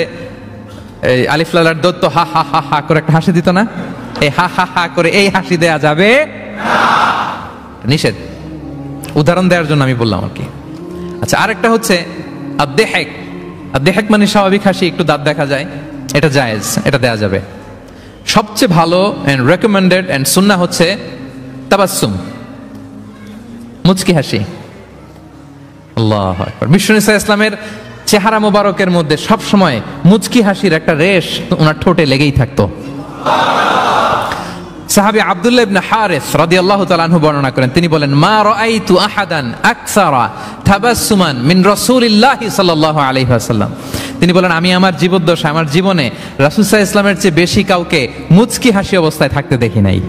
Speaker 1: এই আলিফ লালার দত্ত হা হা হা হা করে একটা হাসি দিত না? এই হা হা হা করে এই হাসি দেয়া যাবে না, নিষেধ। উদাহরণ দেওয়ার জন্য আমি বললাম আর কি। আচ্ছা, আরেকটা হচ্ছে আদ-দেহেক। আদ-দেহেক মানে স্বাভাবিক হাসি, একটু দাঁত দেখা যায়, এটা জায়েজ, এটা দেয়া যাবে। সবচেয়ে ভালো এন্ড রেকমেন্ডেড এন্ড সুন্নাহ হচ্ছে তাবাসসুম, মুচকি হাসি। আল্লাহু আকবার। বিষ্ণু ইসলামের চেহারা মোবারকের মধ্যে সব সময় মুচকি হাসির একটা রেশ ওনার ঠোঁটে লেগেই থাকতো। সাহাবী আব্দুল্লাহ ইবনে হারিস রাদিয়াল্লাহু তাআলা আনহু বর্ণনা করেন, তিনি বলেন, মা রাআইতু আহাদান আকসারা তাবাসসুমান মিন রাসূলিল্লাহি সাল্লাল্লাহু আলাইহি ওয়াসাল্লাম। তিনি বলেন, আমি আমার জীবদ্দশায়, আমার জীবনে রাসূল সাল্লাল্লাহু আলাইহি ওয়াসাল্লামের চেয়ে বেশি কাউকে মুচকি হাসি অবস্থায় থাকতে দেখি নাই।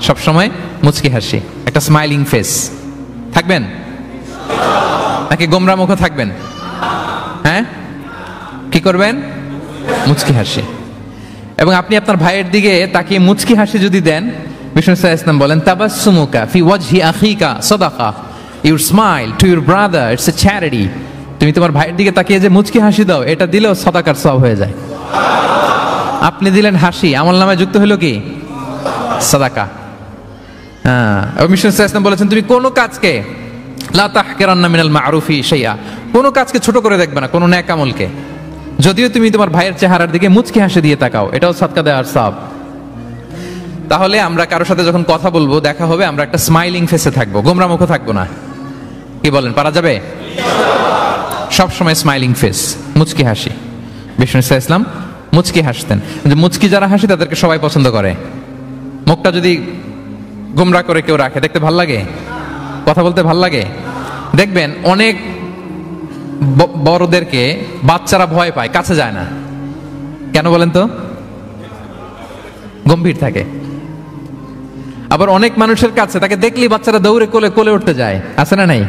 Speaker 1: সব সময় মুচকি হাসি, একটা স্মাইলিং ফেস থাকবেন, নাকি গোমরা মুখ থাকবেন? হ্যাঁ, কি করবেন? মুচকি হাসি। এবং আপনি আপনার ভাইয়ের দিকে তাকিয়ে মুচকি হাসি যদি দেন, বিষ্ণু সাল্লাল্লাহু আলাইহি ওয়াসাল্লাম বলেন, তাবাসসুমুকা ফি ওয়াজহি আখিকা সাদাকা, your smile to your brother it's a charity. তুমি তোমার ভাইয়ের দিকে তাকিয়ে যে মুচকি হাসি দাও, এটা দিলেও সাদাকার সওয়াব হয়ে যায়। আপনি দিলেন হাসি, আমলনামায় যুক্ত হলো কি? সাদাকা। হ্যাঁ, এবং বিষ্ণু সাল্লাল্লাহু আলাইহি ওয়াসাল্লাম বলেছেন, তুমি কোনো কাজকে লা তাহকিরান্না মিনাল মা'রুফি শাইআ, কোনো কাজকে ছোট করে দেখবে না, কোনো নেক আমলকে। যদিও তুমি তোমার ভাইয়ের চেহারার দিকে মুচকি হাসি দিয়ে তাকাও, এটাও সাদকা দেওয়ার সওয়াব। তাহলে আমরা কারোর সাথে যখন কথা বলবো, দেখা হবে, আমরা একটা স্মাইলিং ফেসে থাকবো, গোমরা মুখে থাকবো না। কি বলেন, পারা যাবে? সব সময় স্মাইলিং ফেস, মুচকি হাসি। বিষ্ণু ইসলাম মুচকি হাসতেন। যে মুচকি যারা হাসি তাদেরকে সবাই পছন্দ করে। মুখটা যদি গোমরা করে কেউ রাখে, দেখতে ভাল লাগে, কথা বলতে ভাল লাগে। দেখবেন অনেক বড়দেরকে বাচ্চারা ভয় পায়, কাছে যায় না। কেন বলেন তো? গম্ভীর থাকে। আবার অনেক মানুষের কাছে তাকে দেখলেই বাচ্চারা দৌড়ে কোলে কোলে উঠতে যায়, আছে না নাই?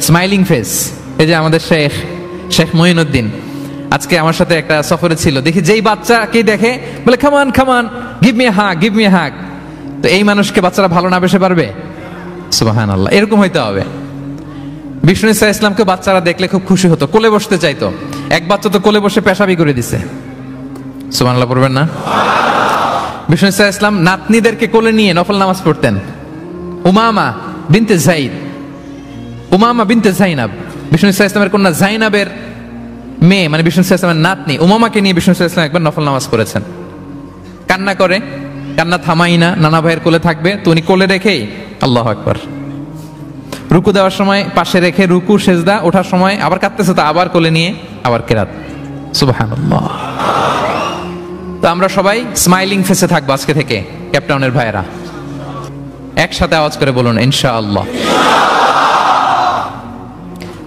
Speaker 1: Smiling face. এই যে আমাদের শেখ মঈনুদ্দিন আজকে আমার সাথে একটা সফরে ছিল, দেখি যেই বাচ্চাকে দেখে বলে come on come on, give me hug, give me hug. তো এই মানুষকে বাচ্চারা ভালো না বেসে পারবে? সুবহানাল্লাহ, এরকম হইতে হবে। বিষ্ণু ইসলামকে বাচ্চারা দেখলে খুব খুশি হতো, কোলে বসতে চাইতো। এক বাচ্চা তো কোলে বসে পেশাবি করে দিছে। সুবহানাল্লাহ পড়বেন না? বিষ্ণু ইসলাম নাতনিদেরকে কোলে নিয়ে নফল নামাজ পড়তেন। উমামা বিনতে যায়েদ, উমামা বিনতে যায়নাব, বিষ্ণু ইসলামের কন্যা যায়নাবের মেয়ে, মানে বিষ্ণু ইসলামের নাতনি উমামাকে নিয়ে বিষ্ণু ইসলাম একবার নফল নামাজ পড়েছেন। কান্না করে, কান্না থামাই না, নানা ভাইয়ের কোলে থাকবে, তো উনি কোলে রেখেই আল্লাহু আকবার। রুকু দেওয়ার সময় পাশে রেখে রুকু সেজদা, ওঠার সময় আবার কাঁদতেছে তো আবার কোলে নিয়ে আবার কেরাত। সুবহানাল্লাহ। তো আমরা সবাই স্মাইলিং ফেসে থাকবো আজকে থেকে, ক্যাপটাউনের ভাইয়েরা। একসাথে আওয়াজ করে বলুন ইনশাআল্লাহ।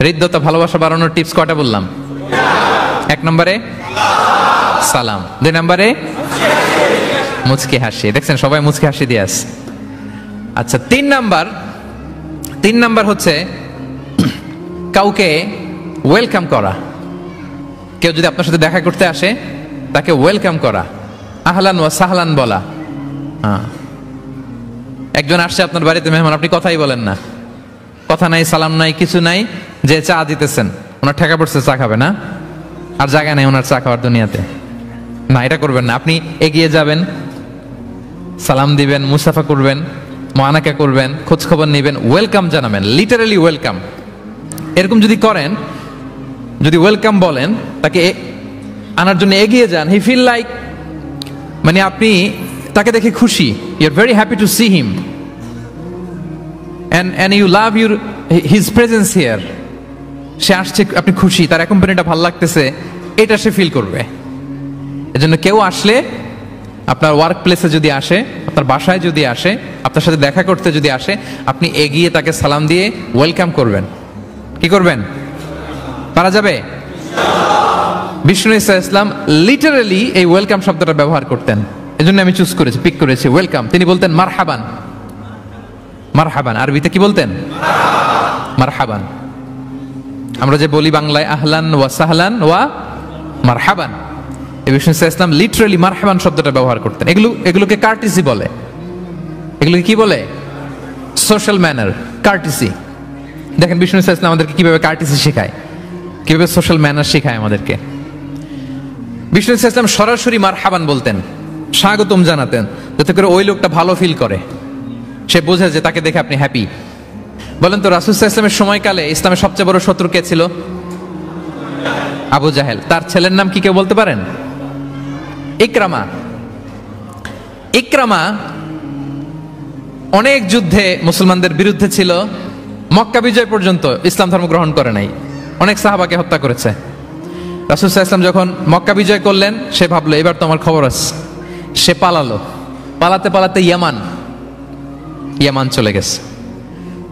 Speaker 1: হৃদ্যতা, ভালোবাসা বাড়ানোর টিপস কয়টা বললাম? 1 নম্বরে সালাম, 2 নম্বরে মুচকি হাসি। দেখছেন সবাই মুচকি হাসি দিয়ে আসে। আচ্ছা, 3 নাম্বার হচ্ছে কাউকে ওয়েলকাম করা। কেউ যদি আপনার সাথে দেখা করতে আসে, তাকে ওয়েলকাম করা, আহলান ওয়া সাহলান বলা। হ্যাঁ, একজন আসছে আপনার বাড়িতে মেহমান, আপনি কথাই বলেন না, কথা নাই, সালাম নাই, কিছু নাই, যে চা দিতেছেন, ওনার ঠেকা পড়ছে, চা খাবে না, আর জায়গা নাই ওনার চা খাওয়ার দুনিয়াতে। না, এটা করবেন না। আপনি এগিয়ে যাবেন, সালাম দিবেন, মুসাফা করবেন, মুআনাকা করবেন, খোঁজ খবর নেবেন, ওয়েলকাম জানাবেন, লিটারালি ওয়েলকাম। এরকম যদি করেন, যদি ওয়েলকাম বলেন, তাকে আনার জন্য এগিয়ে যান, হি ফিল লাইক, মানে আপনি তাকে দেখে খুশি, you are very happy to see him and you love his presence here. সে আসছে, আপনি খুশি, তার কোম্পানিটা ভালো লাগতেছে, এটা সে ফিল করবে। এজন্য কেউ আসলে, আপনার ওয়ার্ক প্লেসে যদি আসে, আপনার বাসায় যদি আসে, আপনার সাথে দেখা করতে যদি আসে, আপনি এগিয়ে তাকে সালাম দিয়ে ওয়েলকাম করবেন। কি করবেন? পারা যাবে? বিষ্ণু ইসলাম লিটারালি এই ওয়েলকাম শব্দটা ব্যবহার করতেন। এজন্য আমি চুজ করেছি, পিক করেছি ওয়েলকাম। তিনি বলতেন মারহাবান। মারহাবান আরবিতে কি বলতেন? মারহাবান। আমরা যে বলি বাংলায় আহলান ওয়া সাহলান ওয়া মারহাবান, এই বিষ্ণু ইসলাম লিটারালি মারহাবান শব্দটা ব্যবহার করতেন। এগুলোকে কার্টিসি বলে। এগুলোকে কি বলে? Social manner, কার্টিসি। দেখেন বিষ্ণু ইসলাম আমাদেরকে কিভাবে কার্টিসি শেখায়, কিভাবে সোশ্যাল ম্যানার শেখায় আমাদেরকে। বিষ্ণু ইসলাম সরাসরি মারহাবান বলতেন, স্বাগতম জানাতেন, যাতে করে ওই লোকটা ভালো ফিল করে, সে বোঝে যে তাকে দেখে আপনি হ্যাপি। বলেন তো, রাসূল সাল্লাল্লাহু আলাইহি ওয়াসাল্লামের সময়কালে ইসলামের সবচেয়ে বড় শত্রু কে ছিল? আবু জাহেল। তার ছেলের নাম কি কেউ বলতে পারেন? ইকরামা। ইকরামা অনেক যুদ্ধে মুসলমানদের বিরুদ্ধে ছিল, মক্কা বিজয় পর্যন্ত ইসলাম ধর্ম গ্রহণ করে নাই, অনেক সাহাবাকে হত্যা করেছে। রাসূল সাল্লাল্লাহু আলাইহি ওয়াসাল্লাম যখন মক্কা বিজয় করলেন, সে ভাবলো এবার তো আমার খবর আছে। সে পালালো, পালাতে পালাতে ইয়ামান চলে গেছে।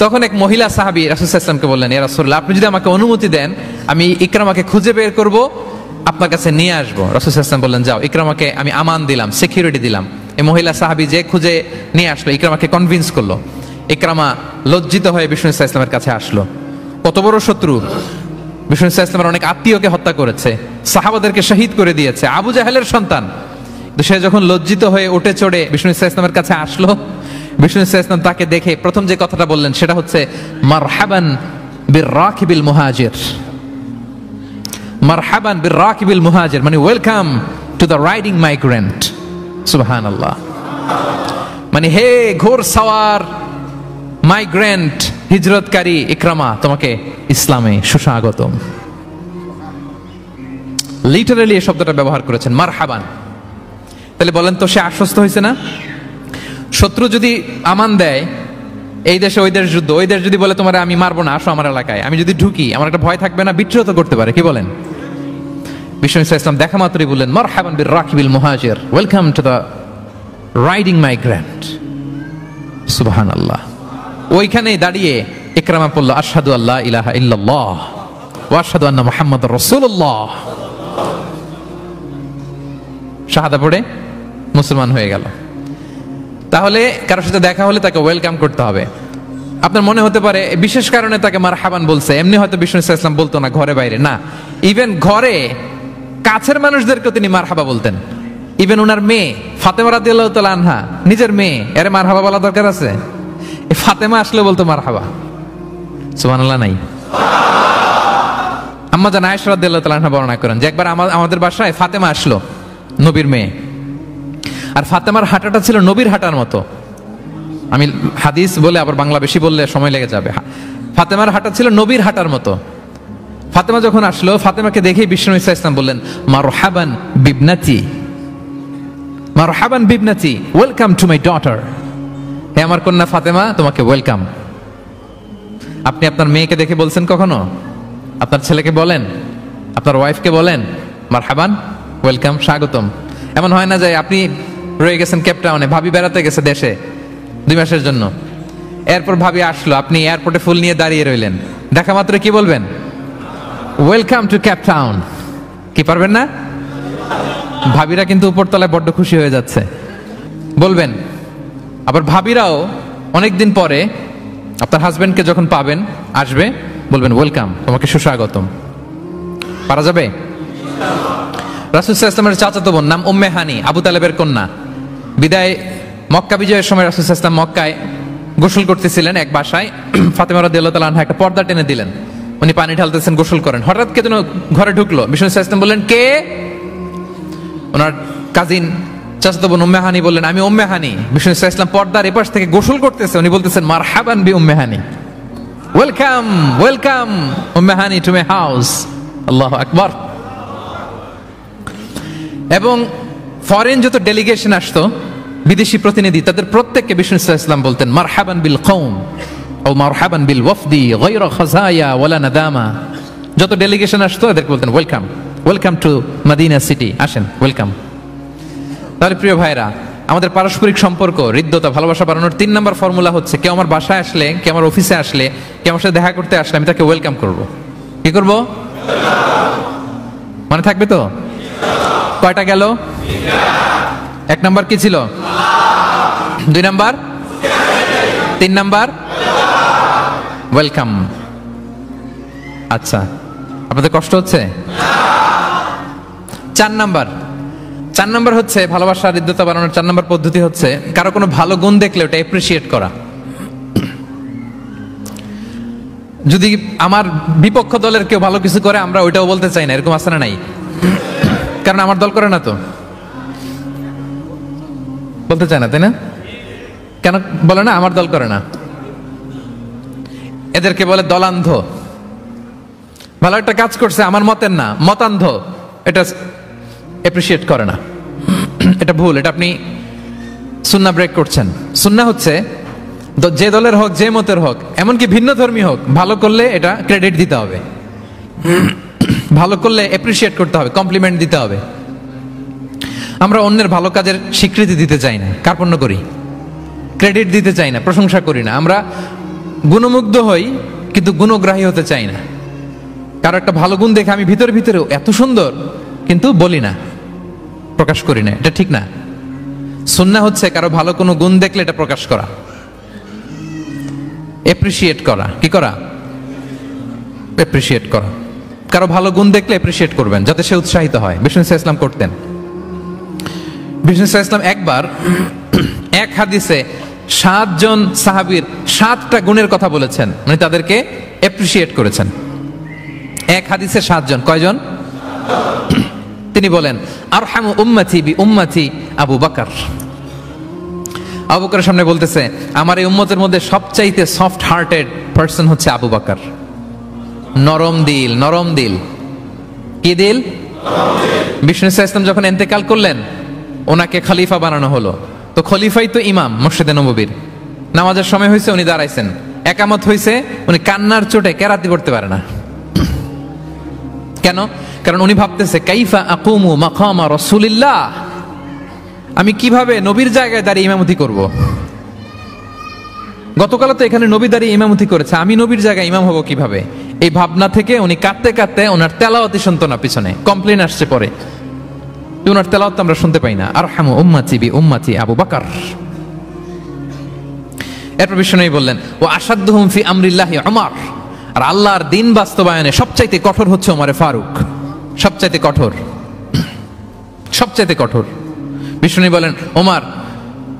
Speaker 1: তখন এক মহিলা সাহাবী রাসূল সাল্লাল্লাহু আলাইহি ওয়াসাল্লামকে বললেন, ইয়া রাসূলুল্লাহ, আপনি যদি আমাকে অনুমতি দেন, আমি ইকরামাকে খুঁজে বের করব, আপনার কাছে নিয়ে আসবো। রাসূল সাল্লাল্লাহু আলাইহি ওয়াসাল্লাম বললেন, যাও, ইকরামাকে আমি আমান দিলাম, সিকিউরিটি দিলাম। এই মহিলা সাহাবী যে খুঁজে নিয়ে আসলো, ইকরামাকে কনভিন্স করলো। ইকরামা লজ্জিত হয়ে বিষ্ণু সাল্লাল্লাহু আলাইহি ওয়াসাল্লামের কাছে আসলো। কত বড় শত্রু! বিষ্ণু সাল্লাল্লাহু আলাইহি ওয়াসাল্লামের অনেক আত্মীয়কে হত্যা করেছে, সাহাবাদেরকে শহীদ করে দিয়েছে, আবু জাহেলের সন্তান। তো সে যখন লজ্জিত হয়ে উঠে চড়ে বিষ্ণু সাল্লাল্লাহু আলাইহি ওয়াসাল্লামের কাছে আসলো, বিষ্ণু সাল্লাল্লাহু আলাইহি ওয়াসাল্লাম তাকে দেখে প্রথম যে কথাটা বললেন সেটা হচ্ছে মারহাবান বির-রাকিবিল মুহাজির। মারহাবান বির-রাকিবিল মুহাজির মানে welcome to the riding migrant. সুবহানাল্লাহ। মানে হে ঘোর সাওয়ার মাইগ্রেন্ট, হিজরতকারী ইকরামা, তোমাকে ইসলামে সুস্বাগতম। লিটারালি এই শব্দটা ব্যবহার করেছেন, মারহাবান। তাহলে বলেন তো, সে আশ্বস্ত হয়েছে না? শত্রু যদি আমান দেয়, এই দেশে ওই দেশ যুদ্ধ, ওই দেশ যদি বলে তোমার আমি মারবো না, আসো আমার এলাকায়, আমি যদি ঢুকি আমার একটা ভয় থাকবে না? বিদ্রোহ তো করতে পারে, কি বলেন? বিষ্ণু ইসলাম দেখা মাত্রই বললেন মারহাবান বির রাকিবিল মুহাজির, welcome to the riding migrant. সুবহানাল্লাহ। ওইখানেই দাঁড়িয়ে ইকরামা পড়ল আশহাদু আল্লা ইলাহা ইল্লাল্লাহ ওয়া আশহাদু আন্না মুহাম্মাদুর রাসূলুল্লাহ। শাহাদা পড়ে মুসলমান হয়ে গেল। তাহলে কারোর সাথে দেখা হলে তাকে ওয়েলকাম করতে হবে। আপনার মনে হতে পারে বিশেষ কারণে তাকে মারহাবান বলছে, এমনি হয়তো বিষ্ণু ইসলাম বলতো না ঘরে বাইরে, না, ইভেন ঘরে কাছের মানুষদেরকেও তিনি মারহাবা বলতেন। ইভেন ওনার মেয়ে ফাতেমা রাদিয়াল্লাহু তাআলা আনহা, নিজের মেয়ে, এর মারহাবা বলা দরকার আছে? ফাতেমা আসলে বলতো মারহাবা। সুবহানাল্লাহ নাই? আম্মা জান আয়েশা রাদিয়াল্লাহু তাআলা আনহা বর্ণনা করেন যে একবার আমাদের বাসায় ফাতেমা আসলো, নবীর মেয়ে, আর ফাতেমার হাঁটাটা ছিল নবীর হাঁটার মতো। আমি হাদিস বলে আবার বাংলা বেশি বললে সময় লেগে যাবে। ফাতেমার হাঁটা ছিল নবীর হাঁটার মতো। ফাতেমা যখন আসলো, ফাতেমাকে দেখেই বিষ্ণু ইসলাম বললেন মারহাবান বিবনাতি, মারহাবান বিবনাতি, ওয়েলকাম টু মাই ডটার। হে আমার কন্যা ফাতেমা, তোমাকে ওয়েলকাম। আপনি আপনার মেয়েকে দেখে বলছেন কখনো? আপনার ছেলেকে বলেন, আপনার ওয়াইফকে বলেন মারহাবান, ওয়েলকাম, স্বাগতম? এমন হয় না যে আপনি রয়ে গেছেন কেপটাউনে, ভাবি বেড়াতে গেছে দেশে 2 মাসের জন্য, এরপর ভাবি আসলো, আপনি এয়ারপোর্টে ফুল নিয়ে দাঁড়িয়ে রইলেন, দেখা মাত্র কি বলবেন? Welcome to Cape Town. কি পারবেন না? ভাবিরা কিন্তু উপরতলায় বড্ড খুশি হয়ে যাচ্ছে, বলবেন। আবার ভাবিরাও অনেকদিন পরে আপনার হাজবেন্ডকে যখন পাবেন, আসবে, বলবেন ওয়েলকাম, তোমাকে সুস্বাগতম। পারা যাবে? রাসূল সাল্লাল্লাহু আলাইহি ওয়াসাল্লামের চাচাতো বোন, নাম উম্মে হানি, আবু তালেবের কন্যা। বিদায় মক্কা বিজয়ের সময় রাসূল সাল্লাল্লাহু আলাইহি ওয়াসাল্লাম মক্কায় গোসল করতেছিলেন এক বাসায়। ফাতেমা রাদিয়াল্লাহু তাআলা আনহা একটা পর্দা টেনে দিলেন, উনি পানি ঢালতেছেন, গোসল করেন। হঠাৎ কে যেন ঘরে ঢুকলো। বিষ্ণু সাল্লাল্লাহু আলাইহি ওয়াসাল্লাম বললেন কে? ওনার কাজিন চাচাতো বোন উম্মে হানি বললেন আমি উম্মে হানি। বিষ্ণু সাল্লাল্লাহু আলাইহি ওয়াসাল্লাম পর্দার এপাশ থেকে গোসল করতেছে, উনি বলতেছেন মারহাবান বি উম্মে হানি, ওয়েলকাম, ওয়েলকাম উম্মে হানি টু মাই হাউস। আল্লাহু আকবার। এবং ফরেন যত ডেলিগেশন আসতো, বিদেশি প্রতিনিধি, তাদের প্রত্যেককে বিষ্ণু সাল্লাল্লাহু আলাইহি ওয়াসাল্লাম বলতেন মারহাবান বিল কওম ও মারহাবান বিল ওয়াফদি গায়রা খাজায়া ওয়ালা নাদামা। যত ডেলিগেশন আসতো এদেরকে বলতেন welcome, welcome to Medina city, আসেন, ওয়েলকাম। তাহলে প্রিয় ভাইরা, আমাদের পারস্পরিক সম্পর্ক, হৃদ্যতা, ভালোবাসা বাড়ানোর 3 নম্বর ফর্মুলা হচ্ছে কেউ আমার বাসায় আসলে, কেউ আমার অফিসে আসলে, কেউ আমার সাথে দেখা করতে আসলে আমি তাকে ওয়েলকাম করব। কি করব? মনে থাকবে তো? কয়টা গেল? 1 নাম্বার কি ছিল? 2 নাম্বার, 3 নাম্বার ওয়েলকাম। আচ্ছা, আপনাদের কষ্ট হচ্ছে? 4 নাম্বার হচ্ছে ভালোবাসা, হৃদ্যতা বাড়ানোর 4 নাম্বার পদ্ধতি হচ্ছে কারো কোনো ভালো গুণ দেখলে ওটা অ্যাপ্রিসিয়েট করা। যদি আমার বিপক্ষ দলের কেউ ভালো কিছু করে, আমরা ওইটাও বলতে চাই না, এরকম আছে না নাই? কারণ আমার দল করে না তো, বলতে চায় না, তাই না? কেন বলে না? আমার দল করে না। এদেরকে বলে দলান্ধ। ভালো একটা কাজ করছে, আমার মতের না, মতান্ধ, এটা অ্যাপ্রিসিয়েট করে না। এটা ভুল, এটা আপনি সুন্নাহ ব্রেক করছেন। সুন্নাহ হচ্ছে যে দলের হোক, যে মতের হোক, এমনকি ভিন্ন ধর্মী হোক, ভালো করলে এটা ক্রেডিট দিতে হবে, ভালো করলে অ্যাপ্রিসিয়েট করতে হবে, কমপ্লিমেন্ট দিতে হবে। আমরা অন্যের ভালো কাজের স্বীকৃতি দিতে চাই না, কার্পণ্য করি, ক্রেডিট দিতে চাই না, প্রশংসা করি না। আমরা গুণমুগ্ধ হই কিন্তু গুণগ্রাহী হতে চাই না। কারো একটা ভালো গুণ দেখে আমি ভিতরে ভিতরেও এত সুন্দর, কিন্তু বলি না, প্রকাশ করি না, এটা ঠিক না। সুন্নাহ হচ্ছে কারো ভালো কোনো গুণ দেখলে এটা প্রকাশ করা, অ্যাপ্রিসিয়েট করা। কি করা? অ্যাপ্রিসিয়েট করা। কারো ভালো গুণ দেখলে অ্যাপ্রিসিয়েট করবেন, যাতে সে উৎসাহিত হয়। বিষ্ণু সাল্লাল্লাহু আলাইহি ওয়াসাল্লাম করতেন। বিষ্ণু সাল্লাল্লাহু আলাইহি ওয়াসাল্লাম একবার এক হাদিসে 7 জন সাহাবীর 7টা গুণের কথা বলেছেন, মানে তাদেরকে অ্যাপ্রিসিয়েট করেছেন। এক হাদিসে 7 জন, কয়জন? তিনি বলেন আরহামু উম্মতি বি উম্মতি আবু বকর। আবু বকরের সামনে বলতেছে আমার এই উম্মতের মধ্যে সবচাইতে সফট হার্টেড পারসন হচ্ছে আবু বকর। নরম দিল, নরম দিল। কি দিল? বিষ্ণু সাল্লাল্লাহু আলাইহি ওয়াসাল্লাম যখন ইন্তেকাল করলেন, ওনাকে খলিফা বানানো হলো। তো খলিফাই তো ইমাম মসজিদে নববীর। নামাজের সময় হয়েছে, উনি দাঁড়াইছেন, একামত হয়েছে, উনি কান্নার চোটে কেরাতি করতে পারে না। কেন? কারণ উনি ভাবতেছে কাইফা আকুমু মাকামা রাসূলিল্লাহ, আমি কিভাবে নবীর জায়গায় দাঁড়িয়ে ইমামতি করব। গতকাল তো এখানে নবী দাঁড়িয়ে ইমামতি করেছে, আমি নবীর জায়গায় ইমাম হব কিভাবে? এই ভাবনা থেকে উনি কাঁদতে কাঁদতে ওনার তেলাওয়াতি শুনতো না, পিছনে কমপ্লেন আসছে পরে, ওনার তেলাওয়াত আমরা শুনতে পাই না। আরহামু উম্মতি বি উম্মতি আবু বকর। এরপর বিশ্বনবী বললেন ও আসাদ্দুহুম ফি আমরিল্লাহি উমর, আর আল্লাহর দিন বাস্তবায়নে সবচাইতে কঠোর হচ্ছে ওমরে ফারুক, সবচাইতে কঠোর, সবচাইতে কঠোর। বিশ্বনবী বলেন ওমর,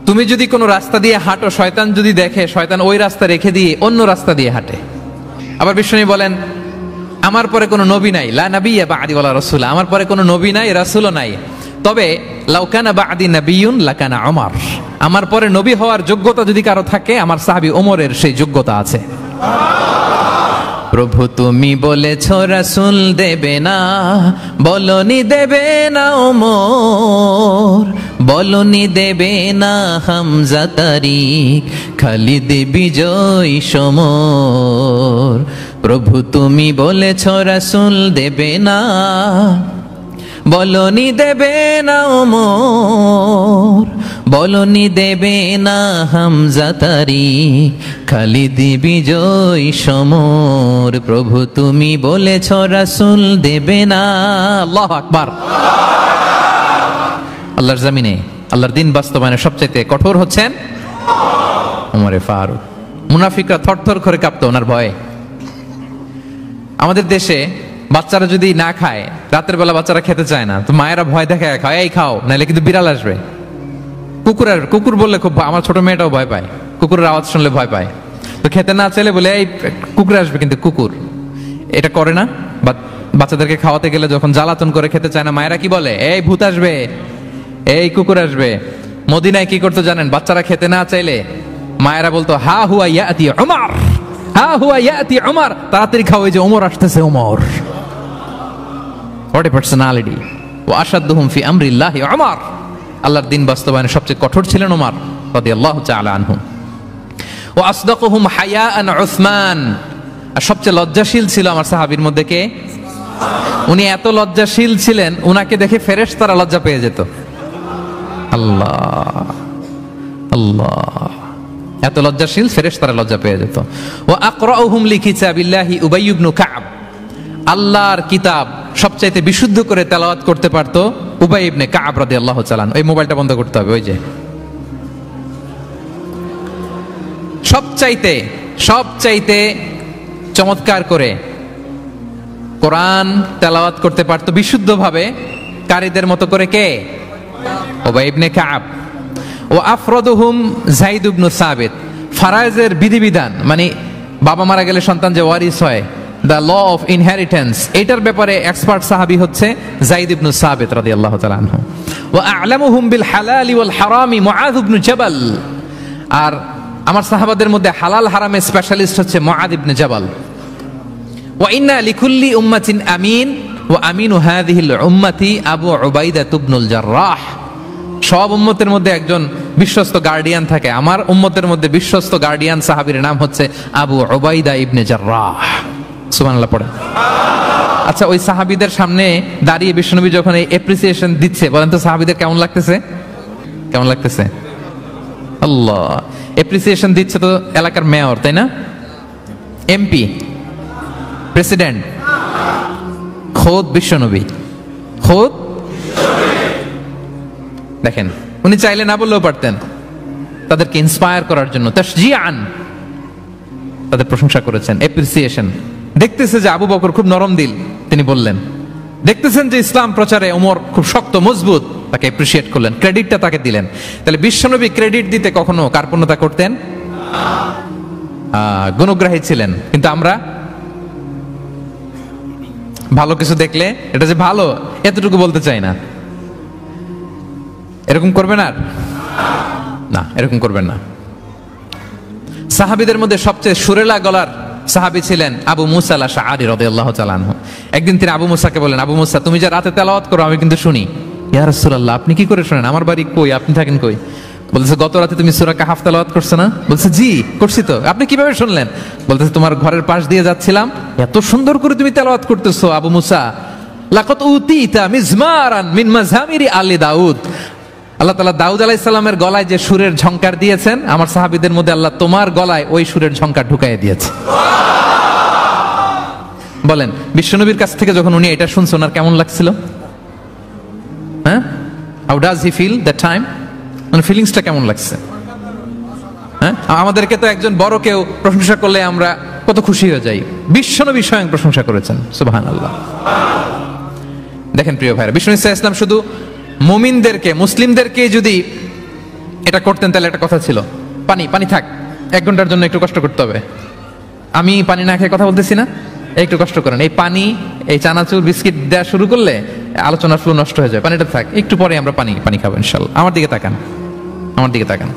Speaker 1: তুমি যদি কোনো রাস্তা দিয়ে হাঁটো, শয়তান যদি দেখে, শয়তান ওই রাস্তা রেখে দিয়ে অন্য রাস্তা দিয়ে হাঁটে। আবার বিশ্বনবী বলেন আমার পরে কোনো নবী নাই, লা নাবিয়্যা বা'দি ওয়ালা রাসূল, আমার পরে কোনো নবী নাই, রাসূলও নাই, তবে লাউ কানা বা'দি নাবিয়্যুন লাকানা ওমর, আমার পরে নবী হওয়ার যোগ্যতা যদি কারো থাকে আমার সাহাবী ওমরের সেই যোগ্যতা আছে। প্রভু তুমি বলেছ রাসূল দেবে না, বলনি দেবে না ওমর, বলনি দেবে না হামজা তারিক, খালিদ বিজয় সমর। প্রভু তুমি বলেছ রাসূল দেবে না, বলনি দেবে না ওমর, বলনি দেবে না হামজা তারিক, খালিদ বিজয় সমর। প্রভু তুমি বলেছ রাসূল দেবে না। আল্লাহু আকবার। আল্লাহর জমিনে আল্লাহর দিন বাস্তবায়নে সবচেয়ে কঠোর হচ্ছেন ওমরে ফারুক। মুনাফিকরা থরথর করে কাঁপতো ওনার ভয়ে। আমাদের দেশে বাচ্চারা যদি না খায়, রাতের বেলা বাচ্চারা খেতে চায় না, তো মায়েরা ভয় দেখায় খায়, এই খাও, নাহলে কিন্তু বিড়াল আসবে, কুকুর আসবে। কুকুর বললে খুব, আমার ছোট মেয়েটাও ভয় পায়, কুকুরের আওয়াজ শুনলে ভয় পায়। তো খেতে না চাইলে বলে এই কুকুর আসবে, কিন্তু কুকুর এটা করে না। বাচ্চাদেরকে খাওয়াতে গেলে যখন জ্বালাতন করে খেতে চায় না, মায়েরা কি বলে, এই ভূত আসবে, এই কুকুর আসবে। মদিনায় কি করতো জানেন? বাচ্চারা খেতে না চাইলে মায়েরা বলতো হা হুয়া ইয়াতি উমর, হা হুয়া ইয়াতি উমর, তাড়াতাড়ি খাও, এই যে ওমর আসতেছে, ওমর। What a personality. ওয়া আশাদ্দুহুম ফি আমরিল্লাহি উমর, আল্লাহর দিন বাস্তবায়নে সবচেয়ে কঠোর ছিলেন ওমর রাদিয়াল্লাহু তাআলা আনহু। ওয়া আসদাকুহুম হায়াআন উসমান, আর সবচেয়ে লজ্জাশীল ছিল আমার সাহাবীর মধ্যে কে? উনি এত লজ্জাশীল ছিলেন, উনাকে দেখে ফেরেশতারা লজ্জা পেয়ে যেত। আল্লাহ আল্লাহ, এত লজ্জাশীল, ফেরেশতারা লজ্জা পেয়ে যেত। ওয়া আকরাউহুম লিকিতাবিল্লাহি উবাই ইবনে কাব, আল্লাহর কিতাব সবচাইতে বিশুদ্ধ করে তেলাওয়াত করতে পারতো উবাই ইবনে কাব রাদিয়াল্লাহু তাআলা। ওই মোবাইলটা বন্ধ করতে হবে। ওই যে সবচাইতে সবচাইতে চমৎকার করে কোরআন তেলাওয়াত করতে পারতো বিশুদ্ধভাবে কারীদের মতো করে কে? উবাই ইবনে কাব। ও আফরাদুহুম যায়েদ ইবনে সাবিত, ফারায়েজের বিধিবিধান, মানে বাবা মারা গেলে সন্তান যে ওয়ারিস হয়, দ্য ল অফ ইনহেরিটেন্স, এটার ব্যাপারে এক্সপার্ট সাহাবী হচ্ছে যায়েদ ইবনে সাবিত রাদিয়াল্লাহু তাআলা আনহু। ওয়া আ'লামুহুম বিল হালালি ওয়াল হারামি মুআয ইবনে জাবাল, আর আমার সাহাবাদের মধ্যে হালাল হারামে স্পেশালিস্ট হচ্ছে মুআয ইবনে জাবাল। ওয়া ইন্না লিকুল্লি উম্মাতিন আমিন ওয়া আমিনু হাযিহিল উম্মতি আবু উবাইদা ইবনুল জাররাহ, সব উম্মতের মধ্যে একজন বিশ্বস্ত গার্ডিয়ান থাকে, আমার উম্মতের মধ্যে বিশ্বস্ত গার্ডিয়ান সাহাবীর নাম হচ্ছে আবু উবাইদা ইবনে জাররাহ। সুবহানাল্লাহ পড়ে। আচ্ছা, ওই সাহাবীদের সামনে দাঁড়িয়ে বিশ্বনবী যখন এই অ্যাপ্রিসিয়েশন দিচ্ছে, বলেন তো সাহাবীদের কেমন লাগতেছে? কেমন লাগতেছে? আল্লাহ, অ্যাপ্রিসিয়েশন দিচ্ছে তো এলাকার মেয়র, তাই না? এমপি, প্রেসিডেন্ট, খোদ বিশ্বনবী, খোদ। দেখেন, উনি চাইলে না বললেও পারতেন, তাদেরকে ইন্সপায়ার করার জন্য তাশজিআন তাদের প্রশংসা করেছেন, অ্যাপ্রিসিয়েশন। দেখতেছে যে আবু বকর খুব নরম দিল, তিনি বললেন। দেখতেছেন যে ইসলাম প্রচারে ওমর খুব শক্ত মজবুত, তাকে অ্যাপ্রিসিয়েট করলেন, ক্রেডিটটা তাকে দিলেন। তাহলে বিশ্বনবী ক্রেডিট দিতে কখনো কার্পণ্যতা করতেন? গুণগ্রাহী ছিলেন। কিন্তু আমরা ভালো কিছু দেখলে এটা যে ভালো এতটুকু বলতে চাই না। এরকম করবেন আর না, এরকম করবেন না। সাহাবীদের মধ্যে সবচেয়ে সুরেলা গলার সাহাবী ছিলেন আবু মুসা আল-আশআরী রাদিয়াল্লাহু তাআলা আনহু। একদিন তিনি আবু মুসাকে বলেন, আবু মুসা, তুমি যে রাতে তেলাওয়াত করো আমি কিন্তু শুনি। ইয়া রাসূলুল্লাহ, আপনি কি করে শুনেন? আমার বাড়ি কই, আপনি থাকেন কই? বলতেছে গত রাতে তুমি সূরা কাহাফ তেলাওয়াত করছো না? বলছে জি করছি তো। আপনি কিভাবে শুনলেন? বলতেছে তোমার ঘরের পাশ দিয়ে যাচ্ছিলাম, এত সুন্দর করে তুমি তেলাওয়াত করতেছো আবু মুসা, লাকাত উতিতা মিজমারান মিন মাযহামিরি আলি দাউদ। আল্লাহ তাআলা দাউদ আলাইহিস সালামের গলায় যে সুরের ঝংকার দিয়েছেন, আমার সাহাবীদের মধ্যে আল্লাহ তোমার গলায় ওই সুরের ঝংকার ঢুকাইয়ে দিয়েছে। বলেন বিশ্বনবীর কাছ থেকে যখন উনি এটা শুনছেন ওনার কেমন লাগছিল? হ্যাঁ, how does he feel that time? মানে ফিলিংসটা কেমন লাগছে? হ্যাঁ, আমাদেরকে তো একজন বড় কেউ প্রশংসা করলে আমরা কত খুশি হয়ে যাই। বিশ্বনবী স্বয়ং প্রশংসা করেছেন, সুবহানাল্লাহ। দেখেন প্রিয় ভাইরা, বিশ্বনবী সাল্লাল্লাহু আলাইহি ওয়াসাল্লাম শুধু মুমিনদেরকে, মুসলিমদেরকে যদি এটা করতেন তাহলে একটা কথা ছিল, পানি পানি থাক, 1 ঘন্টার জন্য একটু কষ্ট করতে হবে। আমি পানি না খেয়ে কথা বলতেছি না, একটু কষ্ট করেন। এই পানি, এই চানাচুর বিস্কিট দেওয়া শুরু করলে আলোচনার ফ্লো নষ্ট হয়ে যায়। পানিটা থাক, একটু পরে আমরা পানি খাবো ইনশাল্লাহ। আমার দিকে তাকান, আমার দিকে তাকান।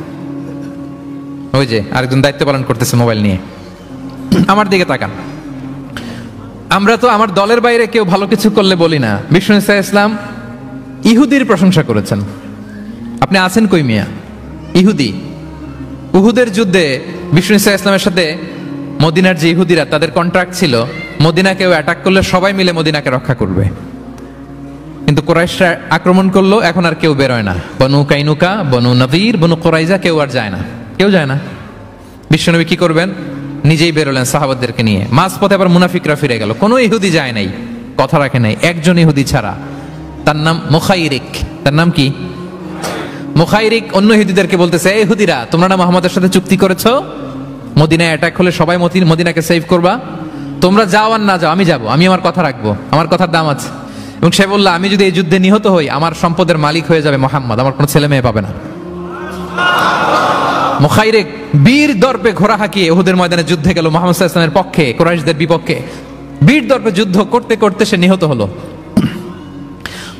Speaker 1: ওই যে আরেকজন দায়িত্ব পালন করতেছে মোবাইল নিয়ে, আমার দিকে তাকান। আমরা তো আমার দলের বাইরে কেউ ভালো কিছু করলে বলি না। বিষ্ণু ইসলাম ইহুদির প্রশংসা করেছেন। আপনি আছেন কই মিয়া? ইহুদি। উহুদের যুদ্ধে বিষ্ণু ইসলামের সাথে মদিনার যে ইহুদিরা, তাদের কন্ট্রাক্ট ছিল মদিনা কেউ অ্যাটাক করলে সবাই মিলে মদিনাকে রক্ষা করবে। কিন্তু কুরাইশরা আক্রমণ করলো, এখন আর কেউ বেরোয় না। বনু কাইনুকা, বনু নযীর, বনু কুরাইজা কেউ আর যায় না, কেউ যায় না। বিশ্বনবী কি করবেন? নিজেই বেরোলেন সাহাবাদেরকে নিয়ে। মাঝপথে আবার মুনাফিকরা ফিরে গেল, কোনো ইহুদি যায় নাই, কথা রাখে নাই, একজন ইহুদি ছাড়া। তার নাম মুখাইরিক। তার নাম কি? মুখাইরিক। অন্য ইহুদিদেরকে বলতেছে, এই ইহুদিরা, তোমরা না মুহাম্মাদের সাথে চুক্তি করেছো মদিনায় অ্যাটাক হলে সবাই মদিনাকে সেভ করবা, তোমরা যাও আর না যাও, আমি যাব, আমি আমার কথা রাখবো, আমার কথার দাম আছে। এবং সে বলল, আমি যদি এই যুদ্ধে নিহত হই, আমার সম্পদের মালিক হয়ে যাবে মুহাম্মদ, আমার কোনো ছেলে মেয়ে পাবে না। মুখাইরিক বীর দর্পে ঘোড়া হাঁকিয়ে উহুদের ময়দানে যুদ্ধে গেল মুহাম্মদ সাল্লাল্লাহু আলাইহি ওয়াসাল্লামের পক্ষে, কুরাইশদের বিপক্ষে। বীর দর্পে যুদ্ধ করতে করতে সে নিহত হলো।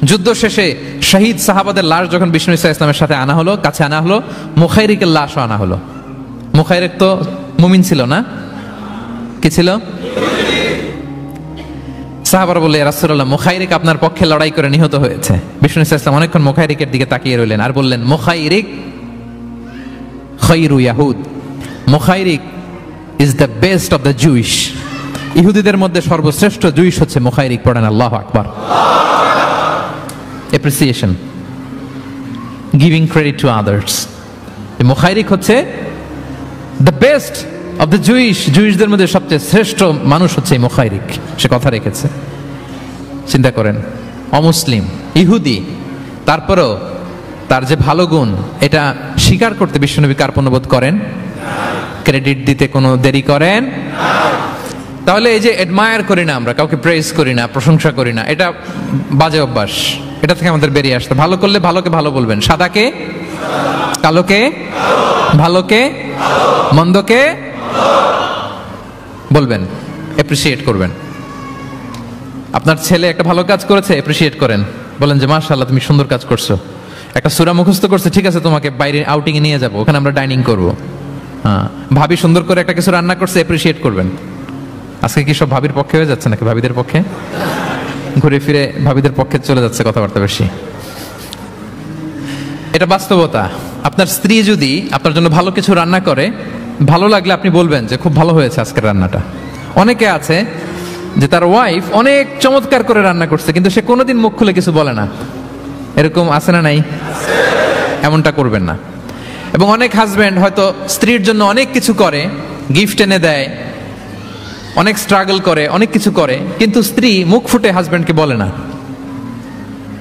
Speaker 1: যুদ্ধ শেষে শহীদ সাহাবাদের লাশ যখন বিষ্ণু ইসলামের সাথে আনা হলো, কাছে আনা হলো, মুখাইরিকের লাশও আনা হলো। মুখাইরিক তো মুমিন ছিল না, কি ছিল? সাহাবারা বলে, ইয়া রাসূলুল্লাহ, মুখাইরিক আপনার পক্ষে লড়াই করে নিহত হয়েছে। বিষ্ণু ইসলাম অনেকক্ষণ মুখাইরিকের দিকে তাকিয়ে রইলেন আর বললেন, মুখাইরিক খায়রু ইয়াহুদ, মুখাইরিক is the best of the Jewish. ইহুদিদের মধ্যে সর্বশ্রেষ্ঠ জুইশ হচ্ছে মুখাইরিক। পড়েন আল্লাহু আকবার। Appreciation, giving credit to others. মুখাইরিক হচ্ছে the best of the Jewish. জুইশদের মধ্যে সবচেয়ে শ্রেষ্ঠ মানুষ হচ্ছে মুখাইরিক। সে কথা রেখেছে। চিন্তা করেন, অমুসলিম, ইহুদি, তারপরেও তার যে ভালো গুণ, এটা স্বীকার করতে বিশ্বনবী কার্পণ্যবোধ করেন? ক্রেডিট দিতে কোনো দেরি করেন? তাহলে এই যে অ্যাডমায়ার করি না, আমরা কাউকে প্রেজ করি না, প্রশংসা করি না, এটা বাজে অভ্যাস। এটা থেকে আমাদের বেরিয়ে আসতে, ভালো করলে ভালোকে ভালো বলবেন, সাদাকে কালোকে, ভালোকে মন্দকে বলবেন, অ্যাপ্রিসিয়েট করবেন। আপনার ছেলে একটা ভালো কাজ করেছে, অ্যাপ্রিসিয়েট করেন, বলেন যে মাশাআল্লাহ তুমি সুন্দর কাজ করছো। একটা সূরা মুখস্থ করছে, ঠিক আছে তোমাকে বাইরে আউটিং এ নিয়ে যাবো, ওখানে আমরা ডাইনিং করবো। হ্যাঁ, ভাবি সুন্দর করে একটা কিছু রান্না করছে, অ্যাপ্রিসিয়েট করবেন। আজকে কি সব ভাবির পক্ষে হয়ে যাচ্ছে নাকি ভাবিদের পক্ষে? ঘুরে ফিরে ভাবিদের পক্ষে চলে যাচ্ছে কথাবার্তা বেশি। এটা বাস্তবতা। আপনার স্ত্রী যদি আপনার জন্য ভালো কিছু রান্না করে, ভালো লাগলে আপনি বলবেন যে খুব ভালো হয়েছে আজকের রান্নাটা। অনেকে আছে যে তার ওয়াইফ অনেক চমৎকার করে রান্না করছে, কিন্তু সে কোনোদিন মুখ খুলে কিছু বলে না। এরকম আছে না নাই? এমনটা করবেন না। এবং অনেক হাজবেন্ড হয়তো স্ত্রীর জন্য অনেক কিছু করে, গিফট এনে দেয়, অনেক স্ট্রাগল করে, অনেক কিছু করে, কিন্তু স্ত্রী মুখ ফুটে হাজবেন্ডকে বলে না।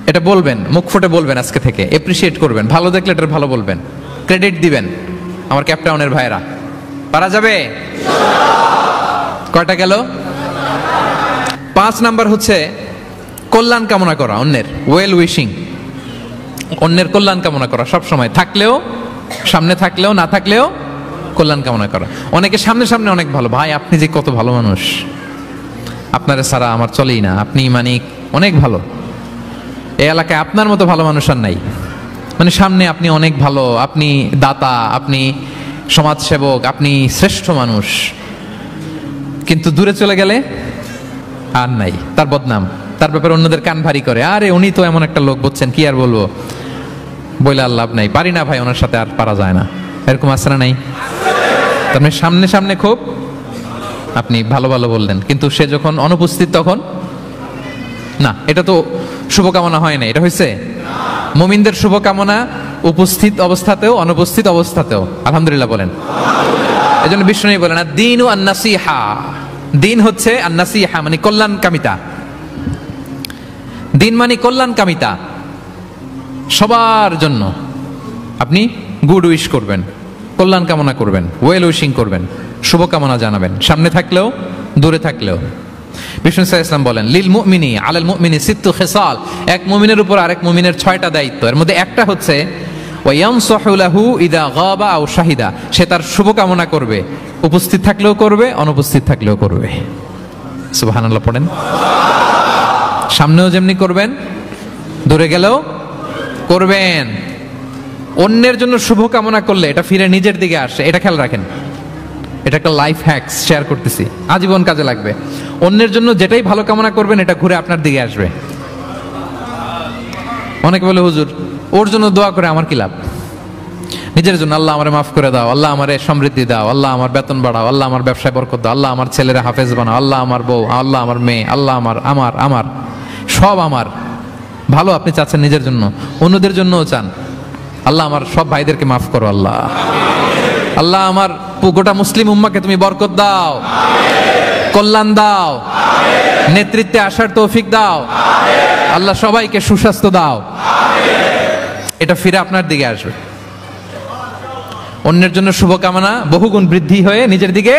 Speaker 1: এটা বলবেন, মুখ ফুটে বলবেন আজকে থেকে, এপ্রিসিয়েট করবেন, ভালো দেখলে এটা ভালো বলবেন, ক্রেডিট দিবেন। আমার ক্যাপটাউনের ভাইরা, পারা যাবে? কয়টা গেল? 5 নাম্বার হচ্ছে কল্যাণ কামনা করা, অন্যের ওয়েল উইশিং, অন্যের কল্যাণ কামনা করা সব সময়, থাকলেও, সামনে থাকলেও, না থাকলেও কল্যাণ কামনা করা। অনেকে সামনে সামনে অনেক ভালো, ভাই আপনি যে কত ভালো মানুষ, আপনারা ছাড়া আমার চলেই না, আপনি মানে অনেক ভালো, এই এলাকায় আপনার মতো ভালো মানুষ আর নাই। মানে সামনে আপনি অনেক ভালো, আপনি দাতা, আপনি সমাজসেবক, আপনি শ্রেষ্ঠ মানুষ, কিন্তু দূরে চলে গেলে আর নাই, তার বদনাম, তার ব্যাপারে অন্যদের কান ভারী করে, আরে উনি তো এমন একটা লোক, বুঝছেন কি আর বলবো, বলে আর লাভ নাই, পারি না ভাই ওনার সাথে, আর পারা যায় না, এরকম আছে না নাই? তার মানে সামনে সামনে খুব আপনি ভালো ভালো বললেন, কিন্তু সে যখন অনুপস্থিত তখন না। এটা তো শুভকামনা হয় না, এটা হয়েছে মুমিনদের শুভকামনা উপস্থিত অবস্থাতেও অনুপস্থিত অবস্থাতেও। আলহামদুলিল্লাহ বলেন। এই জন্য বিষ্ণু বলেন দ্বীন ও আন-নাসিহা, দিন হচ্ছে আন-নাসিহা মানে কল্যাণকামিতা। দিন মানে কল্যাণকামিতা, সবার জন্য আপনি গুড উইশ করবেন, কল্যাণ কামনা করবেন, ওয়েল উইশিং করবেন, শুভকামনা জানাবেন, সামনে থাকলেও দূরে থাকলেও। বিষ্ণু সাল্লাল্লাহু আলাইহি ওয়াসাল্লাম বলেন লিল মুমিনি আলাল মুমিনি সিত্তু খিসাল, এক মুমিনের উপর আরেক মুমিনের 6টা দায়িত্ব। এর মধ্যে একটা হচ্ছে ওয়া ইয়ানসাহু লাহু ইযা গাবা আও শাহিদা, সে তার শুভকামনা করবে, উপস্থিত থাকলেও করবে, অনুপস্থিত থাকলেও করবে। সুবহানাল্লাহ পড়েন। সামনেও যেমনি করবেন, দূরে গেলেও করবেন। অন্যের জন্য শুভকামনা করলে এটা ফিরে নিজের দিকে আসে, এটা খেয়াল রাখেন। এটা একটা লাইফ হ্যাকস শেয়ার করতেছি, আজীবন কাজে লাগবে। অন্যের জন্য যেটাই ভালো কামনা করবেন এটা ঘুরে আপনার দিকে আসবে। অনেকে বলে হুজুর ওর জন্য দোয়া করে আমার কি লাভ? নিজের জন্য আল্লাহ আমারে মাফ করে দাও, আল্লাহ আমারে সমৃদ্ধি দাও, আল্লাহ আমার বেতন বাড়াও, আল্লাহ আমার ব্যবসায় বরকত দাও, আল্লাহ আমার ছেলেরা হাফেজ বানাও, আল্লাহ আমার বউ, আল্লাহ আমার মেয়ে, আল্লাহ আমার আমার আমার সব আমার ভালো আপনি চাচ্ছেন নিজের জন্য, অন্যদের জন্যও চান। আল্লাহ আমার সব ভাইদেরকে মাফ করো, আল্লাহ আল্লাহ আমার গোটা মুসলিম উম্মাকে তুমি বরকত দাও, কল্যাণ দাও, নেতৃত্বে আসার তৌফিক দাও, আল্লাহ সবাইকে সুস্বাস্থ্য দাও। এটা ফিরে আপনার দিকে আসবে। অন্যের জন্য শুভকামনা বহুগুণ বৃদ্ধি হয়ে নিজের দিকে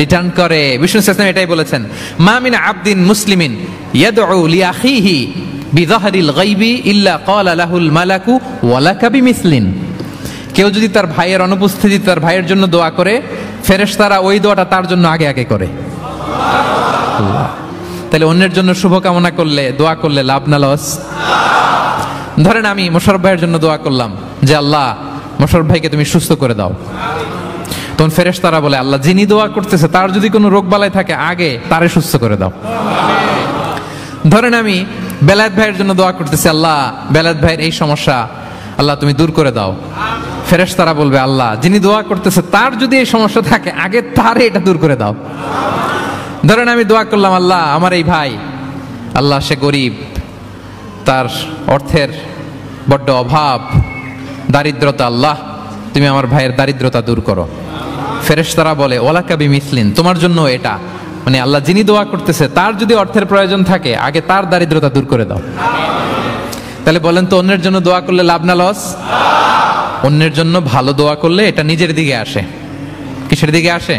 Speaker 1: রিটার্ন করে। বিষ্ণু সাল্লাল্লাহু আলাইহি এটাই বলেছেন, মা মিন আবদিন মুসলিমিন ইয়াদউ লিআখিহি বিযাহরিল গায়বি ইল্লা ক্বালা লাহুল মালাকু ওয়া লাকা বিমিসলিন। কেউ যদি তার ভাইয়ের অনুপস্থিতিতে তার ভাইয়ের জন্য দোয়া করে, ফেরেশতারা ওই দোয়াটা তার জন্য আগে আগে করে। তাহলে অন্যের জন্য শুভকামনা করলে, দোয়া করলে লাভ না লস? ধরেন আমি মোশাররফ ভাইয়ের জন্য দোয়া করলাম যে আল্লাহ মোশাররফ ভাইকে তুমি সুস্থ করে দাও, তখন ফেরেশতারা বলে আল্লাহ যিনি দোয়া করতেছে তার যদি কোনো রোগ বালাই থাকে আগে তারে সুস্থ করে দাও। ধরেন আমি বেলায়েত ভাইয়ের জন্য দোয়া করতেছি, আল্লাহ বেলায়েত ভাইয়ের এই সমস্যা আল্লাহ তুমি দূর করে দাও, ফেরেশতারা বলবে আল্লাহ যিনি দোয়া করতেছে তার যদি এই সমস্যা থাকে আগে তারে এটা দূর করে দাও। ধরেন আমি দোয়া করলাম আল্লাহ আমার এই ভাই, আল্লাহ সে গরিব, তার অর্থের বড্ড অভাব, দারিদ্রতা, আল্লাহ তুমি আমার ভাইয়ের দারিদ্রতা দূর করো। ফেরেশতারা বলে ওয়ালাকা বিমিসলিন, তোমার জন্য এটা, মানে আল্লাহ যিনি দোয়া করতেছে তার যদি অর্থের প্রয়োজন থাকে আগে তার দারিদ্রতা দূর করে দাও। তাহলে বলেন তো অন্যের জন্য দোয়া করলে লাভ না লস? অন্যের জন্য ভালো দোয়া করলে এটা নিজের দিকে আসে। কিসের দিকে আসে?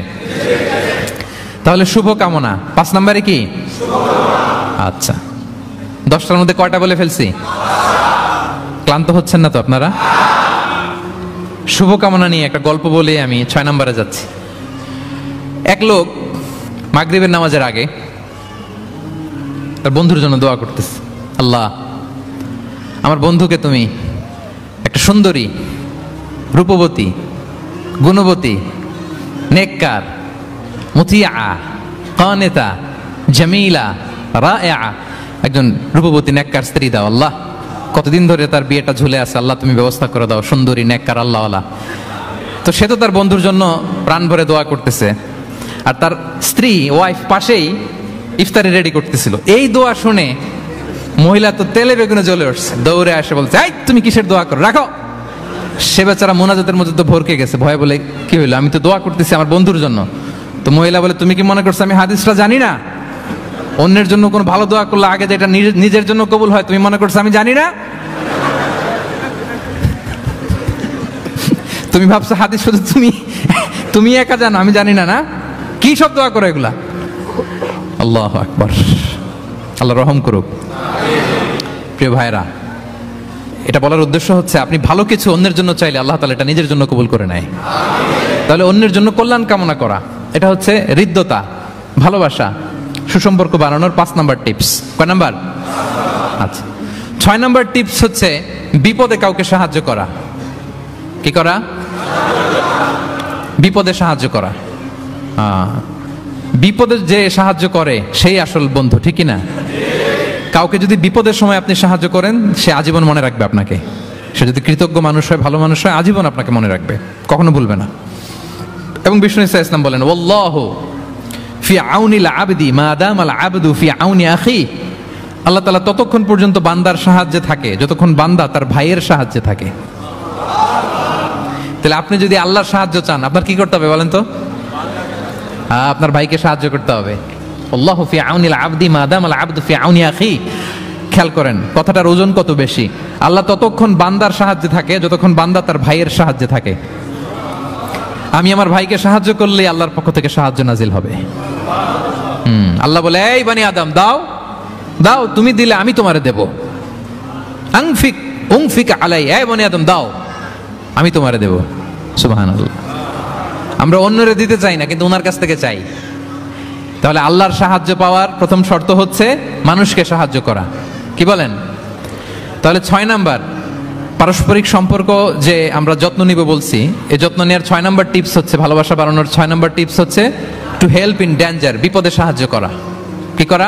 Speaker 1: তাহলে শুভ কামনা 5 নম্বরে কি? আচ্ছা 10টার মধ্যে কয়টা বলে ফেলছি? ক্লান্ত হচ্ছেন না তো আপনারা? শুভকামনা নিয়ে একটা গল্প বলে আমি 6 নম্বরে যাচ্ছি। এক লোক মাগরিবের নামাজের আগে তার বন্ধুর জন্য দোয়া করতেছে, আল্লাহ আমার বন্ধুকে তুমি একটা সুন্দরী, রূপবতী, গুণবতী, নেককার, মুতিয়া, কানেতা, জামিলা, রায়া, একজন রূপবতী নেককার স্ত্রী দাও আল্লাহ। কতদিন ধরে তার বিয়েটা ঝুলে আছে, আল্লাহ তুমি ব্যবস্থা করে দাও, সুন্দরী নেককার আল্লাহওয়ালা। তো সে তো তার বন্ধুর জন্য প্রাণ ভরে দোয়া করতেছে, আর তার স্ত্রী ওয়াইফ পাশেই ইফতারি রেডি করতেছিল। এই দোয়া শুনে মহিলা তো তেলে বেগুনে জ্বলে উঠছে, দৌড়ে আসে বলছে এই তুমি কিসের দোয়া করো, রাখো। সে বেচারা মোনাজাতের মধ্যে তো ভরকে গেছে, ভয়ে বলে কি হইলো, আমি তো দোয়া করতেছি আমার বন্ধুর জন্য। তো মহিলা বলে তুমি কি মনে করছো আমি হাদিসটা জানি না? অন্যের জন্য কোনো ভালো দোয়া করলে আগে যেটা নিজের জন্য কবুল হয় তুমি মনে করছো আমি জানি না? তুমি ভাবছো হাদিস শুধু তুমি একা জানো, আমি জানি না? না কি সব দোয়া করো এগুলা? আল্লাহু আকবার, আল্লাহ রহম করুক। প্রিয় ভাইরা, এটা বলার উদ্দেশ্য হচ্ছে আপনি ভালো কিছু অন্যের জন্য চাইলে আল্লাহ তাআলা এটা নিজের জন্য কবুল করে নেয়। তাহলে অন্যের জন্য কল্যাণ কামনা করা, এটা হচ্ছে হৃদ্যতা, ভালোবাসা, সুসম্পর্ক বানানোর 5 নম্বর টিপস। কয় নাম্বার? আচ্ছা 6 নম্বর টিপস হচ্ছে বিপদে কাউকে সাহায্য করা। কি করা? বিপদে সাহায্য করা। বিপদে যে সাহায্য করে সেই আসল বন্ধু, ঠিক কি না? কাউকে যদি বিপদের সময় আপনি সাহায্য করেন সে আজীবন মনে রাখবে আপনাকে, সে সে যদি কৃতজ্ঞ মানুষ হয়, ভালো মানুষ হয়, আজীবন আপনাকে মনে রাখবে, কখনো ভুলবে না। এবং বিষ্ণু ইসা ইসলাম বলেন, ওয়াল্লাহু ফি আউনিল আবদি মা দামাল আবদু ফি আউনি আখি। আল্লাহ তাআলা ততক্ষণ পর্যন্ত বান্দার সাহায্যে থাকে যতক্ষণ বান্দা তার ভাইয়ের সাহায্যে থাকে। তাহলে আপনি যদি আল্লাহর সাহায্য চান, আপনার কি করতে হবে বলেন তো? আপনার ভাইকে সাহায্য করতে হবে। আল্লাহু ফি আউনিল আবদি মা দামাল আবদু ফি আউনি আখি। খেয়াল করেন কথাটার ওজন কত বেশি। আল্লাহ ততক্ষণ বান্দার সাহায্যে থাকে যতক্ষণ বান্দা তার ভাইয়ের সাহায্যে থাকে। আমি আমার ভাইকে সাহায্য করলে আল্লাহর পক্ষ থেকে সাহায্য নাজিল হবে। আল্লাহ বলে, এই বানি আদম দাও দাও, তুমি দিলে আমি তোমারে দেব। আনফিক উনফিক আলাই, এই বানি আদম দাও, আমি তোমারে দেব। সুবহানাল্লাহ। আমরা অন্যরে দিতে চাই না, কিন্তু ওনার কাছ থেকে চাই। তাহলে আল্লাহর সাহায্য পাওয়ার প্রথম শর্ত হচ্ছে মানুষকে সাহায্য করা। কি বলেন? তাহলে 6 নাম্বার পারস্পরিক সম্পর্ক যে আমরা যত্ন নিব বলছি, এই যত্ন নেওয়ার 6 নাম্বার টিপস হচ্ছে, ভালোবাসা বাড়ানোর 6 নাম্বার টিপস হচ্ছে টু হেল্প ইন ডেঞ্জার, বিপদে সাহায্য করা। কি করা?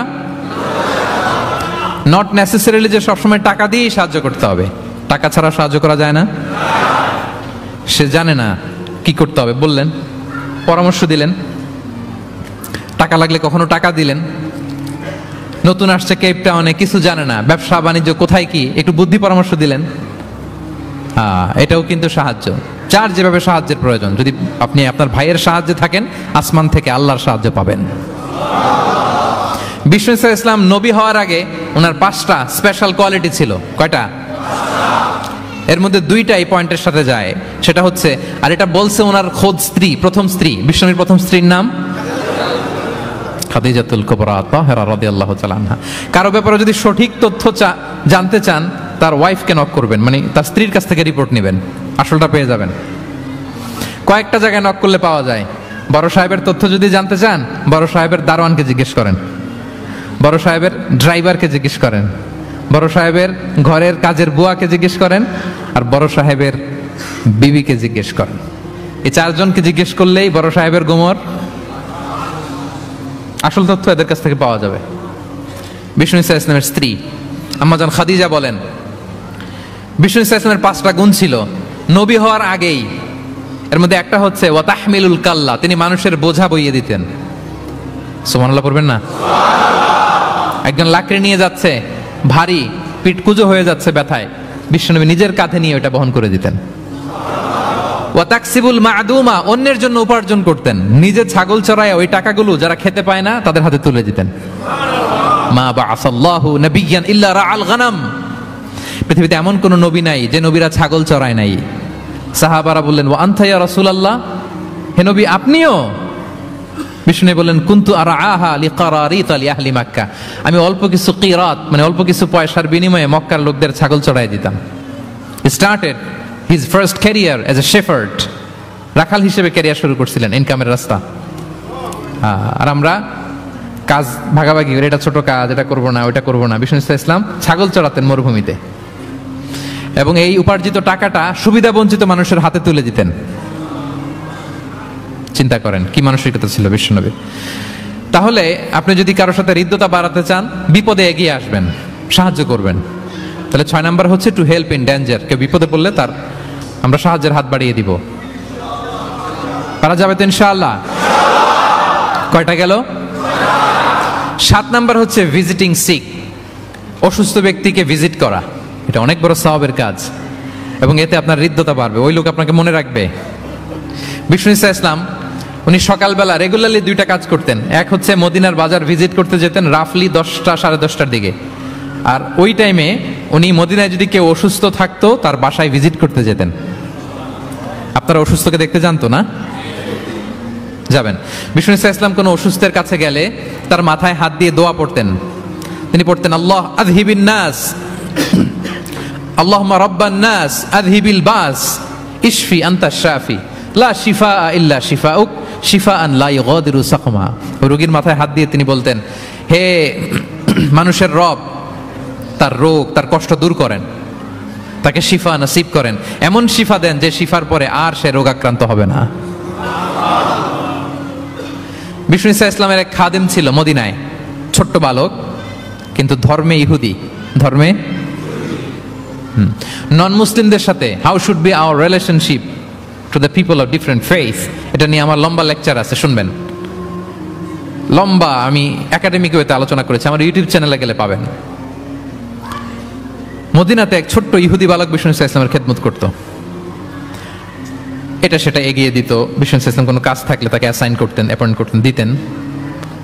Speaker 1: নট নেসেসারিলি যে সবসময় টাকা দিয়েই সাহায্য করতে হবে, টাকা ছাড়া সাহায্য করা যায় না। সে জানে না কি করতে হবে, বললেন, পরামর্শ দিলেন, টাকা লাগলে কখনো টাকা দিলেন। নতুন আসছে কেপ টাউনে, কিছু জানে না, ব্যবসা বাণিজ্য কোথায় কি, একটু বুদ্ধি পরামর্শ দিলেন। এটাও কিন্তু সাহায্য। যার যেভাবে সাহায্যের প্রয়োজন, যদি আপনি আপনার ভাইয়ের সাহায্যে থাকেন, আসমান থেকে আল্লাহর সাহায্য পাবেন। বিষ্ণু ইসলাম নবী হওয়ার আগে ওনার 5টা স্পেশাল কোয়ালিটি ছিল। কয়টা? এর মধ্যে 2টা এই পয়েন্টের সাথে যায়। সেটা হচ্ছে, আর এটা বলছে ওনার খোদ স্ত্রী, প্রথম স্ত্রী, বিষ্ণুর প্রথম স্ত্রীর নাম খাদিজাতুল কুবরা তাহেরা রাদিয়াল্লাহু তাআলা আনহা। কারো ব্যাপারে যদি সঠিক তথ্য জানতে চান, তার ওয়াইফকে নক করবেন, মানে তার স্ত্রীর কাছ থেকে রিপোর্ট নেবেন, আসলটা পেয়ে যাবেন। কয়েকটা জায়গায় নক করলে পাওয়া যায়। বড় সাহেবের তথ্য যদি জানতে চান, বড় সাহেবের দারোয়ানকে জিজ্ঞেস করেন, বড় সাহেবের ড্রাইভারকে জিজ্ঞেস করেন, বড় সাহেবের ঘরের কাজের বুয়াকে জিজ্ঞেস করেন, আর বড় সাহেবের বিবিকে জিজ্ঞেস করেন। এই 4 জনকে জিজ্ঞেস করলেই বড় সাহেবের গোমর আসল তথ্য এদের কাছ থেকে পাওয়া যাবে। বিষ্ণু ইসা ইসলামের স্ত্রী আম্মাজান খাদিজা বলেন, বিষ্ণু ইসা ইসলামের 5টা গুণ ছিল নবী হওয়ার আগেই। এর মধ্যে একটা হচ্ছে ওয়া তাহমিলুল কাল্লা, তিনি মানুষের বোঝা বইয়ে দিতেন। সুবহানাল্লাহ পড়বেন না? একজন লাকড়ি নিয়ে যাচ্ছে, ভারী, পিঠ কুঁজো হয়ে যাচ্ছে ব্যথায়, বিশ্বনবী নিজের কাঁধে নিয়ে ওটা বহন করে দিতেন। ওয়া তাকসিবুল মা'দুমা, অন্যের জন্য উপার্জন করতেন, নিজে ছাগল চড়ায় ওই টাকাগুলো যারা খেতে পায় না তাদের হাতে তুলে দিতেন। মা বা'আসাল্লাহু নাবিয়্যান ইল্লা রাআল গানাম, পৃথিবীতে এমন কোন নবী নাই যে নবীরা ছাগল চড়ায় নাই। সাহাবারা বললেন, ওয়া আনতা ইয়া রাসূলুল্লাহ, হে নবী আপনিও? বিষ্ণু বললেন, কুনতু আরআহা লিকারারিত লিআহলি মক্কা, আমি অল্প কিছু কিরাত, মানে অল্প কিছু পয়সার বিনিময়ে মক্কার লোকদের ছাগল চড়ায় দিতাম। Started his first career as a shepherd, রাখাল হিসেবে ক্যারিয়ার শুরু করছিলেন, ইনকামের রাস্তা। আর আমরা কাজ ভাগাভাগি করে, এটা ছোট কাজ, এটা করবো না, ওইটা করবো না। বিষ্ণু ইসলাম ছাগল চড়াতেন মরুভূমিতে, এবং এই উপার্জিত টাকাটা সুবিধা বঞ্চিত মানুষের হাতে তুলে দিতেন। চিন্তা করেন কি মানসিকতা ছিল বিশ্বনবীর। তাহলে আপনি যদি কারোর সাথে হৃদ্যতা বাড়াতে চান, বিপদে এগিয়ে আসবেন, সাহায্য করবেন। তাহলে 6 নাম্বার হচ্ছে টু হেল্প ইন ডেঞ্জার, কেউ বিপদে পড়লে তার আমরা সাহায্যের হাত বাড়িয়ে দিব। পারা যাবে তো ইনশাআল্লাহ? কয়টা গেল? 7 নাম্বার হচ্ছে ভিজিটিং সিক, অসুস্থ ব্যক্তিকে ভিজিট করা। এটা অনেক বড় সওয়াবের কাজ, এবং এতে আপনার হৃদ্যতা বাড়বে, ওই লোক আপনাকে মনে রাখবে। বিষ্ণু ইসা ইসলাম উনি সকালবেলা রেগুলারলি 2টা কাজ করতেন। এক হচ্ছে মদিনার বাজার ভিজিট করতে যেতেন রাফলি 10টা সাড়ে 10টার দিকে, আর ওই টাইমে উনি মদিনায় যদি কেউ অসুস্থ থাকতো তার বাসায় ভিজিট করতে যেতেন। আপনারা অসুস্থকে দেখতে জানতো না? যাবেন। বিষ্ণু ইসা ইসলাম কোনো অসুস্থের কাছে গেলে তার মাথায় হাত দিয়ে দোয়া পড়তেন। তিনি পড়তেন, আল্লাহ আযহিবিন নাস, আল্লাহুম্মা রাব্বান নাস আযহিবিল বাস, ইশফি আনতা শাফি, লা শিফা ইল্লা শিফাউক, শিফাআন লা ইগাদিরু সাকমা। রোগীর মাথায় হাত দিয়ে তিনি বলতেন, হে মানুষের রব, তার রোগ, তার কষ্ট দূর করেন, তাকে শিফা নসিব করেন, এমন শিফা দেন যে শিফার পরে আর সে রোগাক্রান্ত হবে না। বিষ্ণু ইসা ইসলামের এক খাদেম ছিল মদিনায়, ছোট্ট বালক, কিন্তু ধর্মে ইহুদি, ধর্মে নন মুসলিমদের সাথে how should be our relationship to the people of different faith, এটা নিয়ে আমার লম্বা লেকচার আছে, শুনবেন। লম্বা, আমি একাডেমিক ওয়েতে আলোচনা করেছি, আমার ইউটিউব চ্যানেলে গেলে পাবেন। মদিনাতে এক ছোট্ট ইহুদি বালক বিষ্ণু ইসলামের খেদমত করত, এটা সেটা এগিয়ে দিত। বিষ্ণু ইসলাম কোনো কাজ থাকলে তাকে অ্যাসাইন করতেন, অ্যাপয়েন্ট করতেন, দিতেন।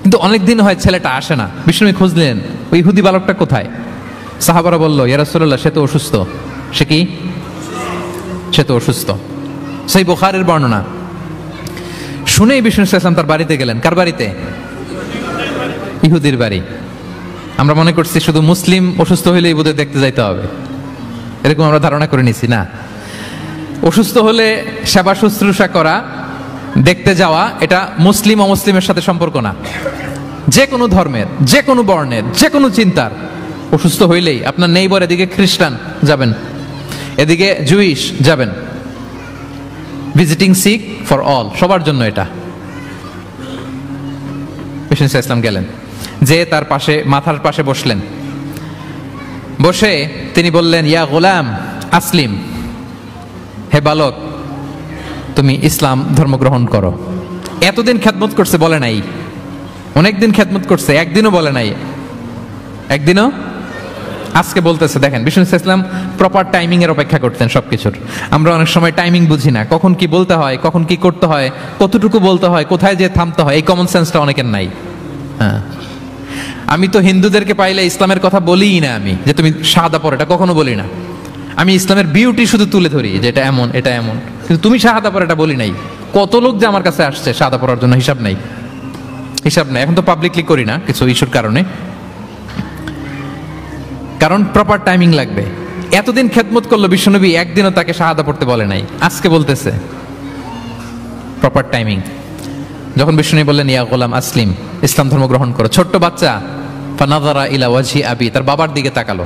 Speaker 1: কিন্তু অনেক দিন হয় ছেলেটা আসে না। বিষ্ণু খুঁজলেন ওই ইহুদি বালকটা কোথায়। সাহাবারা বলল, ইয়া রাসূলুল্লাহ, সে তো অসুস্থ। সে কি? সে তো অসুস্থ। সেই বুখারীর বর্ণনা শুনেই বিষ্ণু ইসলাম তার বাড়িতে গেলেন। কার বাড়িতে? ইহুদির বাড়ি। আমরা মনে করছি শুধু মুসলিম অসুস্থ হইলেই বোধহয় দেখতে যাইতে হবে, এরকম আমরা ধারণা করে নিছি। না, অসুস্থ হলে সেবা শুশ্রূষা করা, দেখতে যাওয়া, এটা মুসলিম অমুসলিমের সাথে সম্পর্ক না। যে কোনো ধর্মের, যে কোনো বর্ণের, যে কোনো চিন্তার অসুস্থ হইলেই আপনার নেইবার, এদিকে খ্রিস্টান যাবেন, এদিকে জুইশ যাবেন। ভিজিটিং সিক ফর অল, সবার জন্য এটা। বিষ্ণু ইসলাম গেলেন, যে তার পাশে, মাথার পাশে বসলেন। বসে তিনি বললেন, ইয়া গোলাম আসলিম, হে বালক, তুমি ইসলাম ধর্ম গ্রহণ করো। এতদিন খেদমত করছে, বলে নাই। অনেকদিন খেদমত করছে, একদিনও বলে নাই। একদিনও, আজকে বলতেছে। দেখেন, বিষ্ণু ইসলাম প্রপার টাইমিং এর অপেক্ষা করতেন সবকিছুর। আমরা অনেক সময় টাইমিং বুঝি না, কখন কি বলতে হয়, কখন কি করতে হয়, কতটুকু বলতে হয়, কোথায় যে থামতে হয়, এই কমন সেন্সটা অনেকের নাই। হ্যাঁ, আমি তো হিন্দুদেরকে পাইলে ইসলামের কথা বলিই না, আমি যে তুমি শাহাদা পড়ো, এটা কখনো বলি না। আমি ইসলামের বিউটি শুধু তুলে ধরি, যে এটা এমন, এটা এমন, কিন্তু তুমি শাহাদা পড়ো এটা বলি নাই। কত লোক যে আমার কাছে আসছে শাহাদা পড়ার জন্য, হিসাব নাই, হিসাব নাই। এখন তো পাবলিকলি করি না কিছু ইস্যুর কারণে, কারণ প্রপার টাইমিং লাগবে। এতদিন খেদমত করলো বিশ্বনবী, একদিনও তাকে শাহাদা পড়তে বলে নাই, আজকে বলতেছে। Proper timing. যখন বিষ্ণু বললেন, ইয়া গোলাম আসলিম, ইসলাম ধর্ম গ্রহণ করো, ছোট্ট বাচ্চা ফানাযারা ইলা ওয়াজহি আবি, তার বাবার দিকে তাকালো,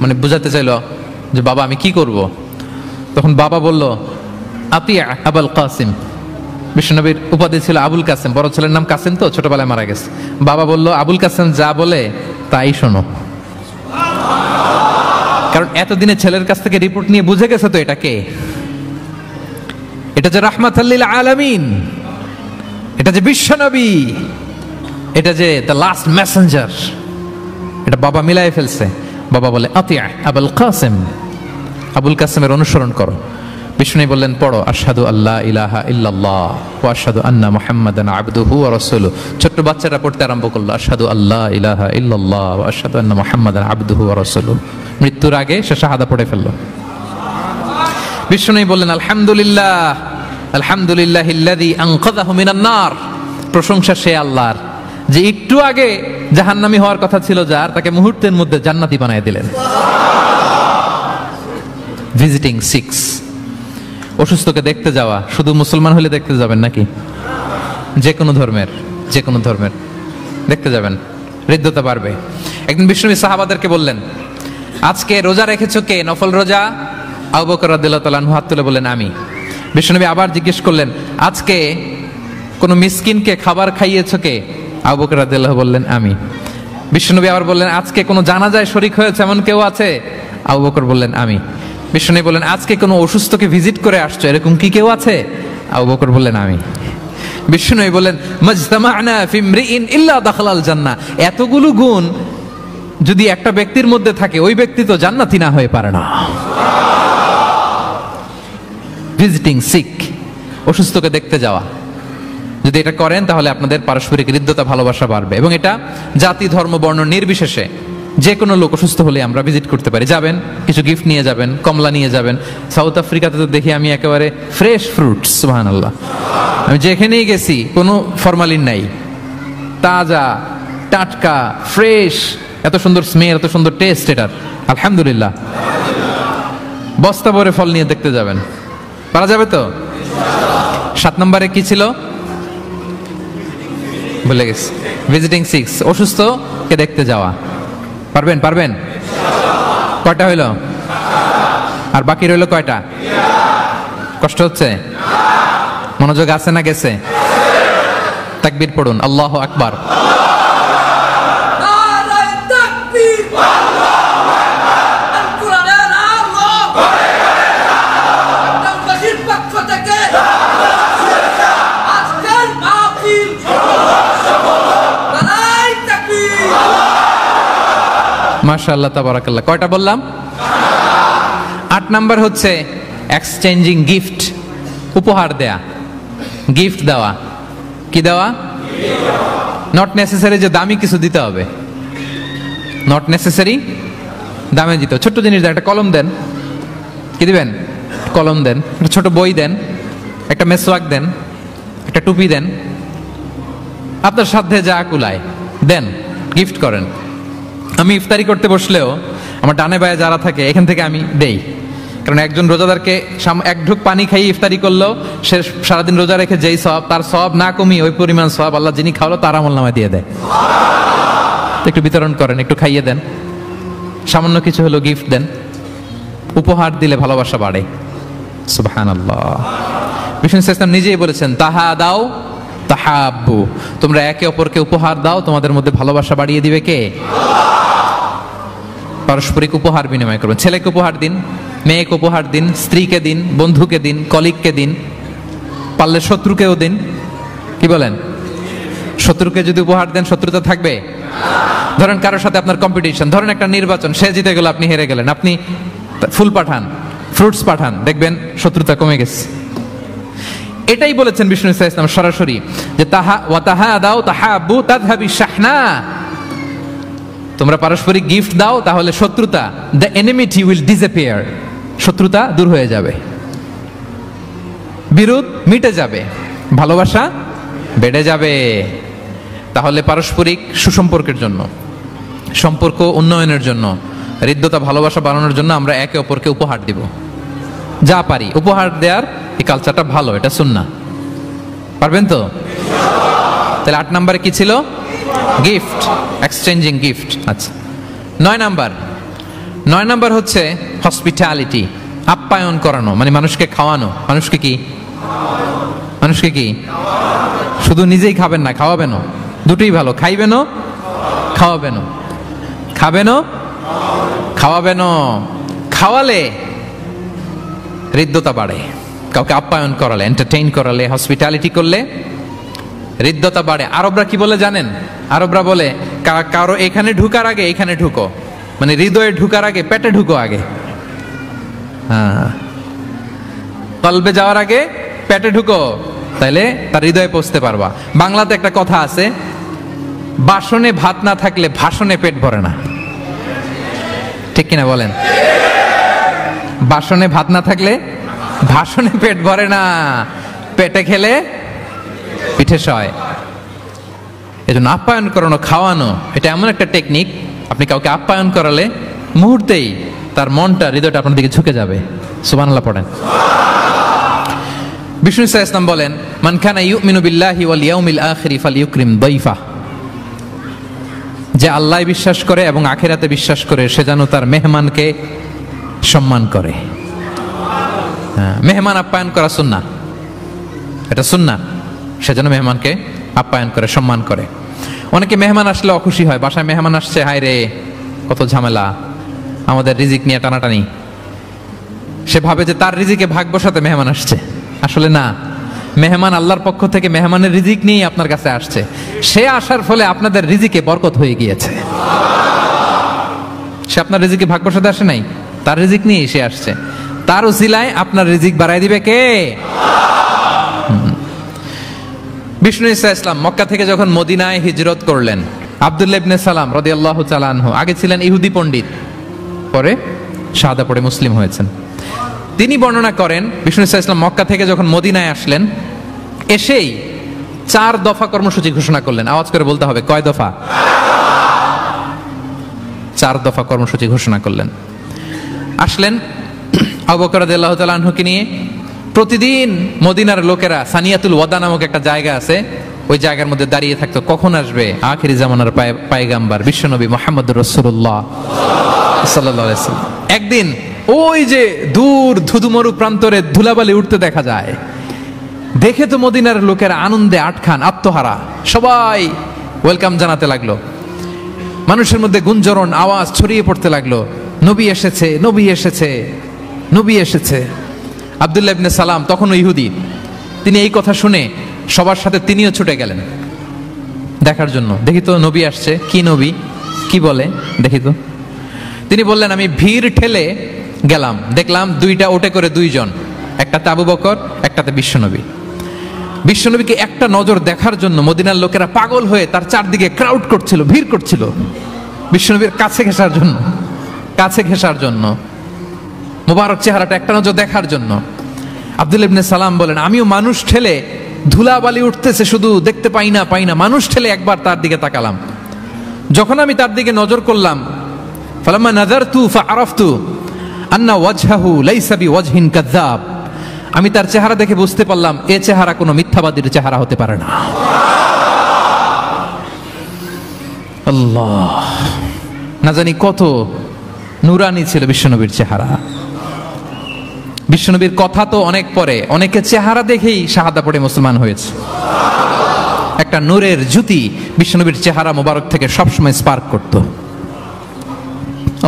Speaker 1: মানে বুঝাতে চাইলো যে বাবা আমি কি করব। তখন বাবা বলল, আতিয়া আবুল কাসিম। বিশ্বনবীর উপাধি ছিল আবুল কাসেম, বড় ছেলের নাম কাসেম, তো ছোটবেলায় মারা গেছে। বাবা বলল, আবুল কাসেম যা বলে তাই শোনো। কারণ এতদিনে ছেলের কাছ থেকে রিপোর্ট নিয়ে বুঝে গেছে তো এটা কে, এটা যে রাহমাতাল লিল আলামিন, এটা যে বিশ্বনবী, এটা যে দ্য লাস্ট মেসেঞ্জার, এটা বাবা মিলাই ফেলছে। বাবা বলে, আতিয়া আবুল কাসেম, আবুল কাসেমের অনুসরণ করো। বিষ্ণু বললেন, পড়ো আশহাদু আল্লা ইলাহা ইল্লাল্লাহ ওয়া আশহাদু আন্না মুহাম্মাদান আবদুহু ওয়া রাসূলুহু। ছোট্ট বাচ্চারা পড়তে আরম্ভ করলো, আশহাদু আল্লা ইলাহা ইল্লাল্লাহ ওয়া আশহাদু আন্না মুহাম্মাদান আবদুহু ওয়া রাসূলুহু। মৃত্যুর আগে সে শাহাদা পড়ে ফেললো। বিষ্ণু বললেন, আলহামদুলিল্লাহ, আলহামদুলিল্লাহিল্লাযী আনকাযাহু মিনান নার। প্রশংসা সে আল্লাহর, যে একটু আগে জাহান্নামী হওয়ার কথা ছিল যার, তাকে মুহূর্তের মধ্যে জান্নাতি বানায় দিলেন। ভিজিটিং সিক্স, অসুস্থকে দেখতে যাওয়া। শুধু মুসলমান হলে দেখতে যাবেন নাকি? যে কোনো ধর্মের, যে কোনো ধর্মের দেখতে যাবেন, হৃদ্যতা বাড়বে। একদিন বিষ্ণু সাহাবাদেরকে বললেন, আজকে রোজা রেখেছো কে? নফল রোজা? আবু বকর রাদিয়াল্লাহু তাআলা আনহু হাত তুলে বললেন, আমি। বিষ্ণুনবী আবার জিজ্ঞেস করলেন, আজকে কোন মিসকিনকে খাবার খাইয়েছো কে? আবু বকর রাদিয়াল্লাহু বললেন, আমি। বিষ্ণুনবী আবার বললেন, আজকে কোনো জানাজায় শরীক হয়েছে এমন কেউ আছে? আবু বকর বললেন, আমি। বিষ্ণুনবী বললেন, আজকে কোনো অসুস্থকে ভিজিট করে আসছো, এরকম কি কেউ আছে? আবু বকর বললেন, আমি। বিষ্ণুনবী বললেন, মাজতামা'না ফি ইমরিইন ইল্লা দাখালাল জান্নাহ। এতগুলো গুণ যদি একটা ব্যক্তির মধ্যে থাকে, ওই ব্যক্তি তো জান্নাতি না হয়ে পারে না। ভিজিটিং সিক, অসুস্থকে দেখতে যাওয়া, যদি এটা করেন তাহলে আপনাদের পারস্পরিক হৃদ্যতা, ভালোবাসা বাড়বে। এবং এটা জাতি, ধর্ম, বর্ণ নির্বিশেষে যে কোনো লোক অসুস্থ হলে আমরা ভিজিট করতে পারি। যাবেন, কিছু গিফট নিয়ে যাবেন, কমলা নিয়ে যাবেন। সাউথ আফ্রিকাতে তো দেখি আমি একেবারে ফ্রেশ ফ্রুটস, সুবহানাল্লাহ। আমি যেখানেই গেছি কোনো ফরমালিন নাই, তাজা, টাটকা, ফ্রেশ, এত সুন্দর স্মেল, এত সুন্দর টেস্ট এটার, আলহামদুলিল্লাহ। বস্তা ভরে ফল নিয়ে দেখতে যাবেন, পারা যাবে তো? 7 নম্বরে কি ছিল বলে গেছি, ভিজিটিং সিক্স, অসুস্থকে দেখতে যাওয়া। পারবেন? পারবেন? কয়টা হইল? আর বাকি রইল কয়টা? কষ্ট হচ্ছে? মনোযোগ আছে না গেছে? তাকবীর পড়ুন, আল্লাহু আকবার। মাশাআল্লাহ তাবারাকাল্লাহ। কয়টা বললাম? 8 নাম্বার হচ্ছে এক্সচেঞ্জিং গিফট, উপহার দেয়া, গিফট দেওয়া। কি দেওয়া? নট নেসেসারি যে দামি কিছু দিতে হবে, নট নেসেসারি দামে দিতে। ছোট্ট জিনিস দেন, একটা কলম দেন, কি দিবেন? কলম দেন। একটা ছোট বই দেন, একটা মেসওয়াক দেন, একটা টুপি দেন, আপনার সাধ্যে যা কুলায় দেন, গিফট করেন। আমি ইফতারি করতে বসলেও আমার ডানে বায়ে যারা থাকে এখান থেকে আমি দেই, কারণ একজন রোজাদারকে এক ঢুক পানি খাইয়ে ইফতারি করলেও সে সারাদিন রোজা রেখে যেই সওয়াব, তার সওয়াব না কমিয়ে ওই পরিমাণ সওয়াব আল্লাহ যিনি খাওয়ালো তার আমলনামায় দিয়ে দেয়। একটু বিতরণ করেন, একটু খাইয়ে দেন, সামান্য কিছু হলো গিফট দেন। উপহার দিলে ভালোবাসা বাড়ে। সুবহানাল্লাহ। বিষ্ণু ইসলাম নিজেই বলেছেন, তাহা দাও তাহাব্বু, তোমরা একে অপরকে উপহার দাও, তোমাদের মধ্যে ভালোবাসা বাড়িয়ে দিবে কে? পারস্পরিক উপহার বিনিময় করবেন। ছেলেকে উপহার দিন, মেয়েকে উপহার দিন, স্ত্রীকে দিন, বন্ধুকে দিন, কলিগকে দিন, পারলে শত্রুকেও দিন। কি বলেন? শত্রুকে যদি উপহার দেন শত্রুতা থাকবে? ধরেন কারোর সাথে আপনার কম্পিটিশন, ধরেন একটা নির্বাচন, সে জিতে গেল, আপনি হেরে গেলেন, আপনি ফুল পাঠান, ফ্রুটস পাঠান, দেখবেন শত্রুতা কমে গেছে। এটাই বলেছেন বিষ্ণু ইসলাম সরাসরি, যে তাহা ওয়া তাহাদাউ তাহাব্বু তাযহাবি শাহনা, তোমরা পারস্পরিক গিফট দাও তাহলে শত্রুতা, দ্য এনিমিটি উইল ডিসঅ্যাপিয়ার, শত্রুতা দূর হয়ে যাবে, বিরোধ মিটে যাবে, ভালোবাসা বেড়ে যাবে। তাহলে পারস্পরিক সুসম্পর্কের জন্য, সম্পর্ক উন্নয়নের জন্য, হৃদ্যতা ভালোবাসা বাড়ানোর জন্য আমরা একে অপরকে উপহার দিব, যা পারি উপহার দেওয়ার এই কালচারটা ভালো, এটা সুন্নাহ। পারবেন তো? তাহলে 8 নম্বরে কি ছিল? Gift, exchanging gift. আচ্ছা, 9 নাম্বার হচ্ছে হসপিটালিটি, আপ্যায়ন করানো, মানে মানুষকে খাওয়ানো। মানুষকে কি? মানুষকে কি? শুধু নিজেই খাবেন না, খাওয়াবেনও। দুটোই ভালো, খাইবেনও খাওয়াবেনও, খাবেনও খাওয়াবেনও। খাওয়ালে হৃদ্যতা বাড়ে, কাউকে আপ্যায়ন করালে, এন্টারটেইন করালে, হসপিটালিটি করলে হৃদ্যতা বাড়ে। আরবরা কি বলে জানেন? আরবরা বলে কারো এখানে ঢুকার আগে এখানে ঢুকো, মানে হৃদয়ে ঢুকার আগে পেটে ঢুকো আগে। হ্যাঁ, কলবে যাওয়ার আগে পেটে ঢুকো, তাইলে তার হৃদয়ে পৌঁছতে পারবা। বাংলাতে একটা কথা আছে, বাসনে ভাত না থাকলে ভাষণে পেট ভরে না। ঠিক কিনা বলেন? বাসনে ভাত না থাকলে ভাষণে পেট ভরে না, পেটে খেলে পিঠে সয়। এজন্য আপ্যায়ন করানো, খাওয়ানো, এটা এমন একটা টেকনিক, আপনি কাউকে আপ্যায়ন করালে মুহূর্তেই তার মনটা, হৃদয়টা আপনার দিকে ঝুঁকে যাবে। সুবহানাল্লাহ পড়েন। বিষ্ণু ইসলাম বলেন, মান কানা ইউমিনু বিল্লাহি ওয়াল ইয়াউমিল আখিরি ফালইউকরিম দাইফা, যে আল্লাহ বিশ্বাস করে এবং আখিরাতে বিশ্বাস করে সে যেন তার মেহমানকে সম্মান করে। মেহমান আপ্যায়ন করা সুন্নাহ, এটা সুন্নাহ, সে যেন মেহমানকে আপ্যায়ন করে, সম্মান করে। অনেকে মেহমান আসলে অখুশি হয়, বাসায় মেহমান আসছে, হায় রে কত ঝামেলা, আমাদের রিজিক নিয়ে টানাটানি। সে ভাবে যে তার রিজিকে ভাগ বসাতে মেহমান আসছে, আসলে না, মেহমান আল্লাহর পক্ষ থেকে মেহমানের রিজিক নিয়েই আপনার কাছে আসছে। সে আসার ফলে আপনাদের রিজিকে বরকত হয়ে গিয়েছে। সে আপনার রিজিকে ভাগ বসাতে আসে নাই, তার রিজিক নিয়েই সে আসছে। তার উসিলায় আপনার রিজিক বাড়াই দিবে কে? বিষ্ণু ইসলাম মক্কা থেকে যখন মদিনায় হিজরত করলেন, আব্দুল্লাহ ইবনে সালাম রাদিয়াল্লাহু তাআলা আনহু, আগে ছিলেন ইহুদি পণ্ডিত, পরে শাহাদা পড়ে মুসলিম হয়েছেন। তিনি বর্ণনা করেন, বিষ্ণু ইসলাম মক্কা থেকে যখন মদিনায় আসলেন, এসেই 4 দফা কর্মসূচি ঘোষণা করলেন। আওয়াজ করে বলতে হবে, কয় দফা? 4 দফা কর্মসূচি ঘোষণা করলেন। আসলেন আবু বকর রাদিয়াল্লাহু তাআলা আনহুকে নিয়ে। প্রতিদিন মদিনার লোকেরা সানিয়াতুল ওয়াদা নামক একটা জায়গা আছে, ওই জায়গার মধ্যে দাঁড়িয়ে থাকতো, কখন আসবে আখিরি জামানার পায়গাম্বার বিশ্বনবী মুহাম্মদুর রাসূলুল্লাহ সাল্লাল্লাহু আলাইহি ওয়াসাল্লাম। একদিন ওই যে দূর ধুধুমরু প্রান্তরে ধুলাবালি উঠতে দেখা যায়, দেখে তো মদিনার লোকেরা আনন্দে আটখান, আত্মহারা, সবাই ওয়েলকাম জানাতে লাগলো। মানুষের মধ্যে গুঞ্জরণ আওয়াজ ছড়িয়ে পড়তে লাগলো, নবী এসেছে, নবী এসেছে, নবী এসেছে। আব্দুল্লাহ ইবনে সালাম তখনও ইহুদি, তিনি এই কথা শুনে সবার সাথে তিনিও ছুটে গেলেন দেখার জন্য। দেখি তো নবী আসছে, কি নবী, কি বলে দেখি তো। তিনি বললেন, আমি ভিড় ঠেলে গেলাম, দেখলাম দুইটা ওটে করে দুইজন, একটাতে আবু বকর, একটাতে বিশ্বনবী। বিশ্বনবীকে একটা নজর দেখার জন্য মদিনার লোকেরা পাগল হয়ে তার চারদিকে ক্রাউড করছিল, ভিড় করছিল বিশ্বনবীর কাছে ঘেঁষার জন্য, মুবারক চেহারাটা একটা নজর দেখার জন্য। আব্দুল্লাহ ইবনে সালাম বলেন, আমিও মানুষ ঠেলে, ধুলাবালি উঠতেছে শুধু, দেখতে পাই না, মানুষ ঠেলে একবার তার দিকে তাকালাম। যখন আমি তার দিকে নজর করলাম, ফালাম্মা নাযারতু ফাআরাফতু আন্না ওয়াজহাহু লাইসা বিওয়াজহিন কাযাব, আমি তার চেহারা দেখে বুঝতে পারলাম এ চেহারা কোনো মিথ্যাবাদীর চেহারা হতে পারে না। আল্লাহ, না জানি কত নুরানি ছিল বিশ্বনবীর চেহারা। বিশ্বনবীর কথা তো অনেক পরে, অনেকে চেহারা দেখেই শাহাদা পড়ে মুসলমান হয়েছে। একটা নূরের জ্যোতি বিশ্বনবীর চেহারা মোবারক থেকে সবসময় স্পার্ক করত।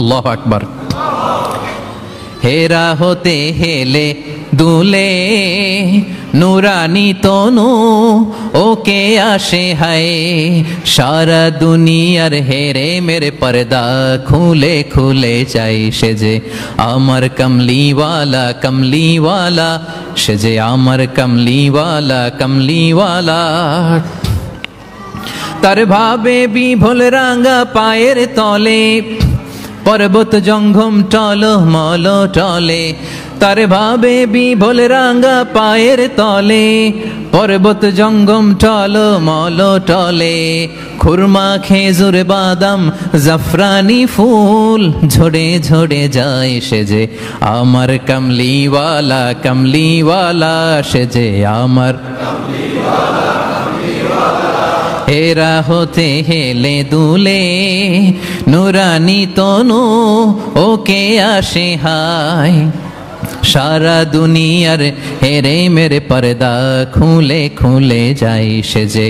Speaker 1: আল্লাহু আকবার। হেরা হতে হেলে দুলে নুরানি তনু ওকে আসে হায়, সারা দুনিয়ার হেরে মেরে পর্দা খুলে খুলে চাই সে যে আমার কমলিওয়ালা, কমলিওয়ালা সে যে আমার কমলিওয়ালা, কমলিওয়ালা। তার ভাবে বিভোল রাঙা পায়ের তলে, পর্বত জঙ্গম টল মল টলে, তার ভাবে বিভোল রাঙা পায়ের তলে, পর্বত জঙ্গম টল মল টলে, খুরমা খেজুর বাদাম জাফরানি ফুল ঝরে ঝরে যায় সে যে আমার কমলিওয়ালা, কমলিওয়ালা সে যে আমার কমলিওয়ালা, কমলিওয়ালা। হেরা হতে হেলে দুলে নুরানি তনু ওকে আসে হায়, সারা দুনিয়ার হেরে মেরে পর্দা খুলে খুলে যাই সে যে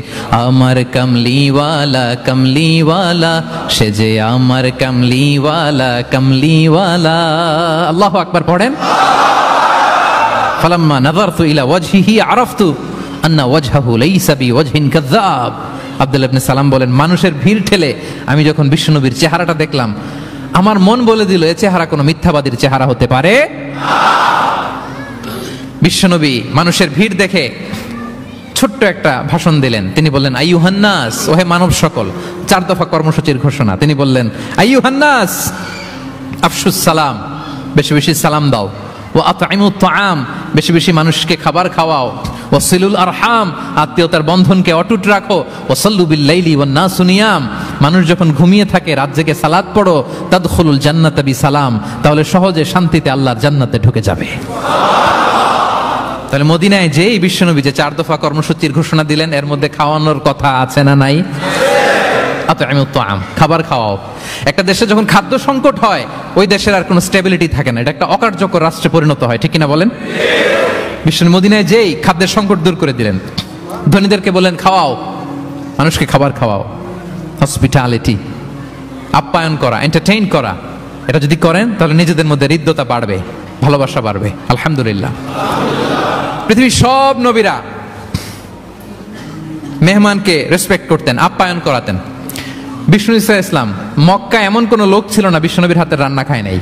Speaker 1: আমার কমলিওয়ালা, কমলিওয়ালা সে যে আমার কমলিওয়ালা, কমলিওয়ালা। আল্লাহু আকবার পড়েন। ফালাম্মা নাযারতু ইলা ওয়াজহিহি আরাফতু আন্না ওয়াজহাহু লাইসা বিওয়াজহিন কাযাব। আব্দুল্লাহ ইবনে সালাম বলেন, মানুষের ভিড় ঠেলে আমি যখন বিশ্বনবীর চেহারাটা দেখলাম, আমার মন বলে দিল এ চেহারা কোনো মিথ্যাবাদীর চেহারা হতে পারে না। বিশ্বনবী মানুষের ভিড় দেখে ছোট্ট একটা ভাষণ দিলেন। তিনি বললেন, আইয়ুহান নাস, ওহে মানব সকল। 4 দফা কর্মসূচির ঘোষণা। তিনি বললেন, আইয়ুহান নাস আফশুস সালাম, বেশি বেশি সালাম দাও। ও আতঈমুত তাআম, বেশি বেশি মানুষকে খাবার খাওয়াও। ও সিলুল আরহাম, আত্মীয়তার বন্ধনকে অটুট রাখো। ও সাল্লু বিল লাইলি ওয়ান নাসু নিয়াম, মানুষ যখন ঘুমিয়ে থাকে রাত জেগে সালাত পড়ো। তাদখুলুল জান্নাতা বিসালাম, তাহলে সহজে শান্তিতে আল্লাহর জান্নাতে ঢুকে যাবে। তাহলে মদিনায় যেই বিশ্বনবী যে 4 দফা কর্মসূচির ঘোষণা দিলেন, এর মধ্যে খাওয়ানোর কথা আছে না নাই? আতঈমুত তাআম, খাবার খাওয়াও। একটা দেশে যখন খাদ্য সংকট হয়, ওই দেশের আর কোনো স্টেবিলিটি থাকে না, এটা একটা অকার্যকর রাষ্ট্রে পরিণত হয়, ঠিক কিনা বলেন? বিশ্বনবী মদিনায় যেই খাদ্যের সংকট দূর করে দিলেন। ধনীদেরকে বলেন খাওয়াও, মানুষকে খাবার খাওয়াও। হসপিটালিটি, আপ্যায়ন করা, এন্টারটেইন করা, এটা যদি করেন তাহলে নিজেদের মধ্যে হৃদ্যতা বাড়বে, ভালোবাসা বাড়বে। আলহামদুলিল্লাহ। পৃথিবীর সব নবীরা মেহমানকে রেসপেক্ট করতেন, আপ্যায়ন করাতেন। বিষ্ণু ঈসা ইসলাম, মক্কা এমন কোন লোক ছিল না বিশ্বনবীর হাতের রান্না খায় নাই।